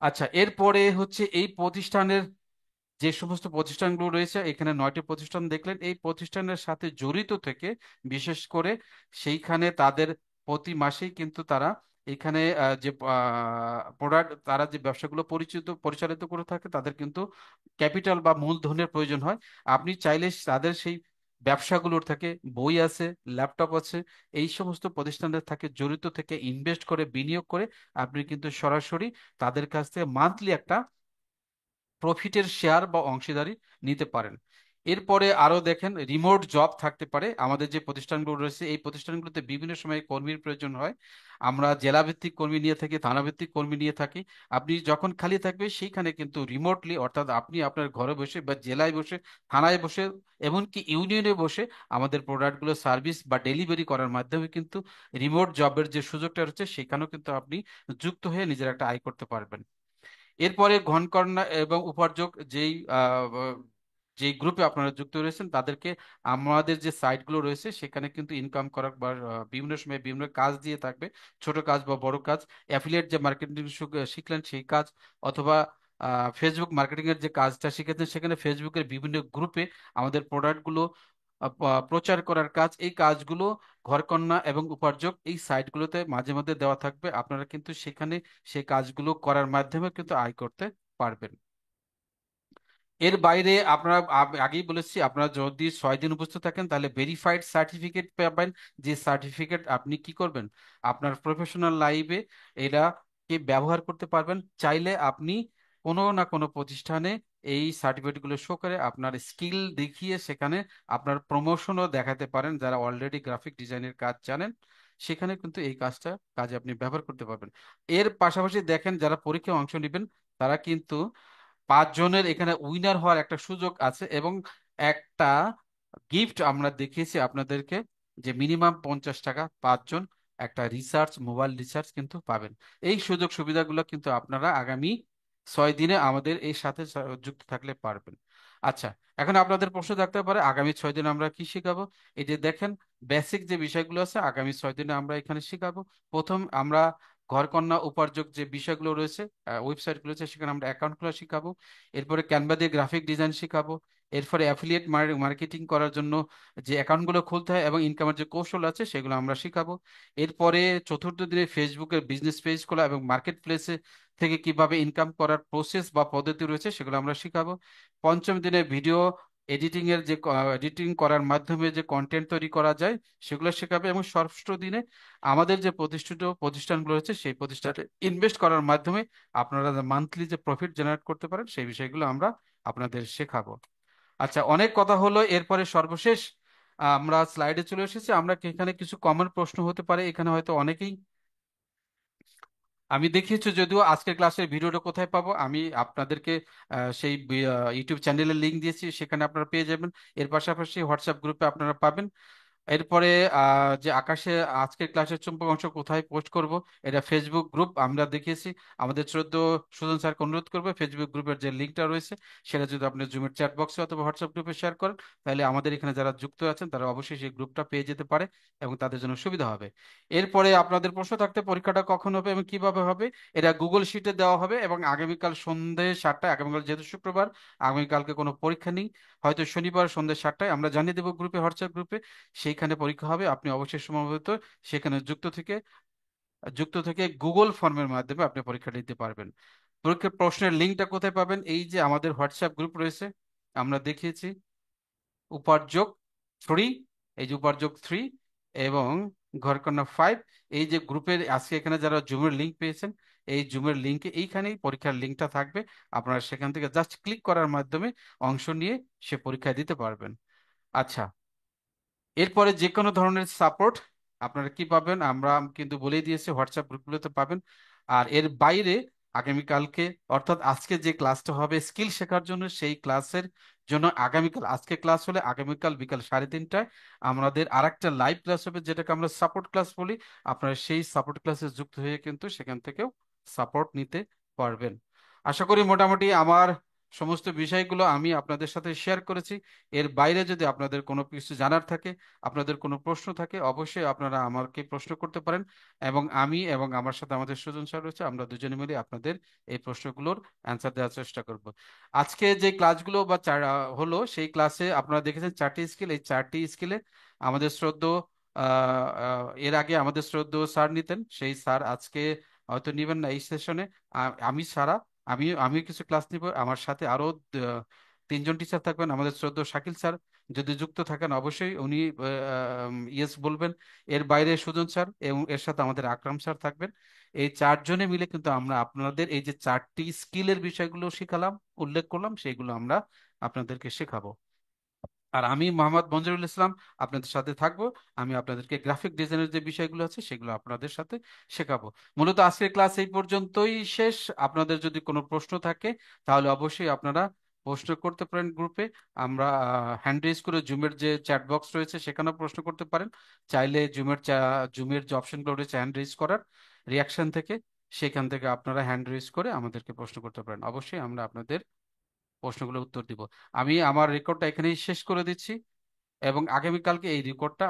আচ্ছা, এরপরে হচ্ছে এই প্রতিষ্ঠানের যে সমস্ত প্রতিষ্ঠানগুলো রয়েছে, এখানে 9টি প্রতিষ্ঠান দেখলেন, এই প্রতিষ্ঠানের সাথে জড়িত থেকে বিশেষ করে সেইখানে তাদের প্রতি মাসেই কিন্তু তারা এখানে যে প্রোডাক্ট, তারা যে ব্যবসাগুলো পরিচালিত করে থাকে, তাদের কিন্তু ক্যাপিটাল বা মূলধনের প্রয়োজন হয়। আপনি চাইলে তাদের সেই ব্যবসাগুলোর থেকে বই আছে, ল্যাপটপ আছে, এই সমস্ত প্রতিষ্ঠানের থাকে জড়িত থেকে ইনভেস্ট করে বিনিয়োগ করে আপনি কিন্তু সরাসরি তাদের কাছ থেকে মান্থলি একটা প্রফিটের শেয়ার বা অংশীদারি নিতে পারেন। এরপরে আরো দেখেন রিমোট জব থাকতে পারে। আমাদের যে প্রতিষ্ঠানগুলো রয়েছে এই প্রতিষ্ঠানগুলোতে বিভিন্ন সময় কর্মীর প্রয়োজন হয়। আমরা জেলা ভিত্তিক কর্মী নিয়ে থাকি, থানা ভিত্তিক কর্মী নিয়ে থাকি। আপনি যখন খালি থাকবে সেইখানে কিন্তু রিমোটলি, অর্থাৎ আপনি আপনার ঘরে বসে বা জেলায় বসে, থানায় বসে, এমনকি ইউনিয়নে বসে আমাদের প্রোডাক্টগুলো সার্ভিস বা ডেলিভারি করার মাধ্যমে কিন্তু রিমোট জবের যে সুযোগটা রয়েছে সেখানেও কিন্তু আপনি যুক্ত হয়ে নিজের একটা আয় করতে পারবেন। এরপরে ঘনকর্ণা এবং উপার্জক যেই গ্রুপে আপনারা যুক্ত রয়েছেন তাদেরকে আমাদের যে সাইটগুলো রয়েছে সেখানে কিন্তু ইনকাম করার বা বিভিন্ন সময় বিভিন্ন কাজ দিয়ে থাকবে, ছোট কাজ বা বড় কাজ। অ্যাফিলিয়েট যে মার্কেটিং শিখলেন সেই কাজ, অথবা ফেসবুক মার্কেটিং এর যে কাজটা শিখেছেন সেখানে ফেসবুকের বিভিন্ন গ্রুপে আমাদের প্রোডাক্টগুলো প্রচার করার কাজ, এই কাজগুলো ঘরকন্না এবং উপার্জক এই সাইটগুলোতে মাঝে মধ্যে দেওয়া থাকবে। আপনারা কিন্তু সেখানে সেই কাজগুলো করার মাধ্যমে কিন্তু আয় করতে পারবেন। এর বাইরে আপনারা আগেই বলেছি, আপনারা যদি 6 দিন উপস্থিত থাকেন তাহলে ভেরিফাইড সার্টিফিকেট পাবেন। যে সার্টিফিকেট আপনি কি করবেন, আপনার প্রফেশনাল লাইফে এটাকে ব্যবহার করতে পারবেন। চাইলে আপনি কোনো না কোনো প্রতিষ্ঠানে এই সার্টিফিকেটগুলো শো করে আপনার স্কিল দেখিয়ে সেখানে আপনার প্রমোশনও দেখাতে পারেন। যারা অলরেডি গ্রাফিক ডিজাইনের কাজ জানেন সেখানে কিন্তু এই কাজে আপনি ব্যবহার করতে পারবেন। এর পাশাপাশি দেখেন যারা পরীক্ষায় অংশ নেবেন তারা কিন্তু 5 জনের এখানে উইনার হওয়ার একটা সুযোগ আছে, এবং একটা গিফট আমরা দেখিয়েছি আপনাদেরকে, যে মিনিমাম 50 টাকা 5 জন একটা মোবাইল রিসার্চ কিন্তু পাবেন। এই সুযোগ সুবিধাগুলো কিন্তু আপনারা আগামী 6 দিনে আমাদের এই সাথে যুক্ত থাকলে পারবেন। আচ্ছা, এখন আপনাদের প্রশ্ন থাকতে পারে আগামী 6 দিনে আমরা কি শেখাবো। এই যে দেখেন বেসিক যে বিষয়গুলো আছে আগামী 6 দিনে আমরা এখানে শেখাবো। প্রথম আমরা ঘরকন্না উপার্জক যে বিষয়গুলো রয়েছে, ওয়েবসাইটগুলো রয়েছে, সেখানে আমরা অ্যাকাউন্ট খোলা শেখাবো। এরপরে ক্যানভা দিয়ে গ্রাফিক ডিজাইন শেখাবো। এরপরে অ্যাফিলিয়েট মার্কেটিং করার জন্য যে অ্যাকাউন্টগুলো খুলতে হয় এবং ইনকামের যে কৌশল আছে সেগুলো আমরা শেখাবো। এরপরে চতুর্থ দিনে ফেসবুকের বিজনেস পেজ খোলা এবং মার্কেট প্লেসে থেকে কিভাবে ইনকাম করার প্রসেস বা পদ্ধতি রয়েছে সেগুলো আমরা শেখাবো। পঞ্চম দিনে ভিডিও এডিটিং এর যে এডিটিং করার মাধ্যমে যে কন্টেন্ট তৈরি করা যায় সেগুলো শেখাবে। এবং ষষ্ঠ দিনে আমাদের যে প্রতিষ্ঠিত প্রতিষ্ঠানগুলো রয়েছে সেই প্রতিষ্ঠানে ইনভেস্ট করার মাধ্যমে আপনারা মান্থলি যে প্রফিট জেনারেট করতে পারেন সেই বিষয়গুলো আমরা আপনাদের শেখাবো। আচ্ছা, অনেক কথা হলো। এরপরে সর্বশেষ আমরা স্লাইডে চলে এসেছি। আমরা এখানে কিছু কমন প্রশ্ন হতে পারে, এখানে হয়তো অনেকেই আমি দেখিয়েছি, যদিও আজকের ক্লাসের ভিডিওটা কোথায় পাবো আমি আপনাদেরকে সেই ইউটিউব চ্যানেলের লিংক দিয়েছি, সেখানে আপনারা পেয়ে যাবেন। এর পাশাপাশি হোয়াটসঅ্যাপ গ্রুপে আপনারা পাবেন। এরপরে যে আকাশে আজকের ক্লাসের চুম্বক অংশ কোথায় পোস্ট করব, এটা ফেসবুক গ্রুপ আমরা দেখিয়েছি। আমাদের সুজন স্যারকে অনুরোধ করবে ফেসবুক গ্রুপের যে লিঙ্কটা রয়েছে সেটা যদি আপনি জুমের চ্যাট বক্সে অথবা হোয়াটসঅ্যাপ গ্রুপে শেয়ার করেন তাহলে আমাদের এখানে যারা যুক্ত আছেন তারা অবশ্যই সেই গ্রুপটা পেয়ে যেতে পারে এবং তাদের জন্য সুবিধা হবে। এরপরে আপনাদের প্রশ্ন থাকতে পরীক্ষাটা কখন হবে এবং কিভাবে হবে, এটা গুগল শিটে দেওয়া হবে এবং আগামীকাল সন্ধ্যে 7টায়, আগামীকাল যেহেতু শুক্রবার আগামীকালকে কোনো পরীক্ষা নেই, হয়তো শনিবার সন্ধ্যে 7টায় আমরা জানিয়ে দেবো গ্রুপে, হোয়াটসঅ্যাপ গ্রুপে। সেইখানে পরীক্ষা হবে, আপনি অবশ্যই সময়মতো সেখানে যুক্ত থেকে গুগল ফর্মের মাধ্যমে আপনি পরীক্ষা দিতে পারবেন। পরীক্ষার প্রশ্নের লিঙ্কটা কোথায় পাবেন, এই যে আমাদের হোয়াটসঅ্যাপ গ্রুপ রয়েছে, আমরা দেখিয়েছি উপার্জক 3, এই যে উপার্জক 3 এবং ঘরকন্না 5, এই যে গ্রুপের আজকে এখানে যারা জুমের লিঙ্ক পেয়েছেন এই জুমের লিঙ্কে এইখানেই পরীক্ষার লিঙ্কটা থাকবে। আপনারা সেখান থেকে জাস্ট ক্লিক করার মাধ্যমে অংশ নিয়ে সে পরীক্ষা দিতে পারবেন। আচ্ছা, এরপরে যে কোনো ধরনের সাপোর্ট আপনারা কি পাবেন আমরা কিন্তু বলেই দিয়েছি, হোয়াটসঅ্যাপ গ্রুপগুলোতে পাবেন। আর এর বাইরে আগামীকালকে, অর্থাৎ আজকে যে ক্লাসটা হবে স্কিল শেখার জন্য, সেই ক্লাসের জন্য আগামীকাল, আজকে ক্লাস হলে আগামীকাল বিকাল 3:30টায় আমাদের আরেকটা লাইভ ক্লাস হবে যেটাকে আমরা সাপোর্ট ক্লাস বলি। আপনারা সেই সাপোর্ট ক্লাসে যুক্ত হয়ে কিন্তু সেখান থেকেও সাপোর্ট নিতে পারবেন। আশা করি মোটামুটি আমার সমস্ত বিষয়গুলো আমি আপনাদের সাথে শেয়ার করেছি। এর বাইরে যদি আপনাদের কোনো কিছু জানার থাকে, আপনাদের কোনো প্রশ্ন থাকে, অবশ্যই আপনারা আমাকে প্রশ্ন করতে পারেন এবং আমি এবং আমার সাথে আমাদের সুজন স্যার রয়েছে, আমরা দুজনে মিলে আপনাদের এই প্রশ্নগুলোর অ্যান্সার দেওয়ার চেষ্টা করব। আজকে যে ক্লাসগুলো বা হলো সেই ক্লাসে আপনারা দেখেছেন 4টি স্কিল, এই 4টি স্কিলে আমাদের এর আগে আমাদের শ্রদ্ধেয় স্যার নিতেন, সেই স্যার আজকে হয়তো নিবেন না এই সেশনে। আমি ছাড়া আমিও কিছু ক্লাস নিব, আমার সাথে আরো তিনজন টিচার থাকবেন, আমাদের শ্রদ্ধেয় শাকিল স্যার যদি যুক্ত থাকেন অবশ্যই উনি ইয়েস বলবেন। এর বাইরে সুজন স্যার এবং এর সাথে আমাদের আকরাম স্যার থাকবেন। এই চারজনে মিলে কিন্তু আমরা আপনাদের এই যে চারটি স্কিলের বিষয়গুলো শিখালাম, উল্লেখ করলাম, সেইগুলো আমরা আপনাদেরকে শেখাবো। আর আমি মোহাম্মদ মঞ্জুরুল ইসলাম আপনাদের সাথে থাকবো। আমি আপনাদেরকে গ্রাফিক ডিজাইনের যে বিষয়গুলো আছে সেগুলো আপনাদের সাথে শেখাবো। মূলত আজকের ক্লাস এই পর্যন্তই শেষ। আপনাদের যদি কোনো প্রশ্ন থাকে তাহলে অবশ্যই আপনারা প্রশ্ন করতে পারেন গ্রুপে। আমরা হ্যান্ড রেজ করে জুমের যে চ্যাট বক্স রয়েছে সেখানেও প্রশ্ন করতে পারেন। চাইলে জুমের যে অপশনগুলো রয়েছে হ্যান্ড রেজ করার, রিয়াকশন থেকে, সেখান থেকে আপনারা হ্যান্ড রেজ করে আমাদেরকে প্রশ্ন করতে পারেন। অবশ্যই আমরা আপনাদের প্রশ্নগুলোর উত্তর দিব। আমি আমার রেকর্ডটা এখানেই শেষ করে দিচ্ছি এবং আগামীকালকে এই রেকর্ডটা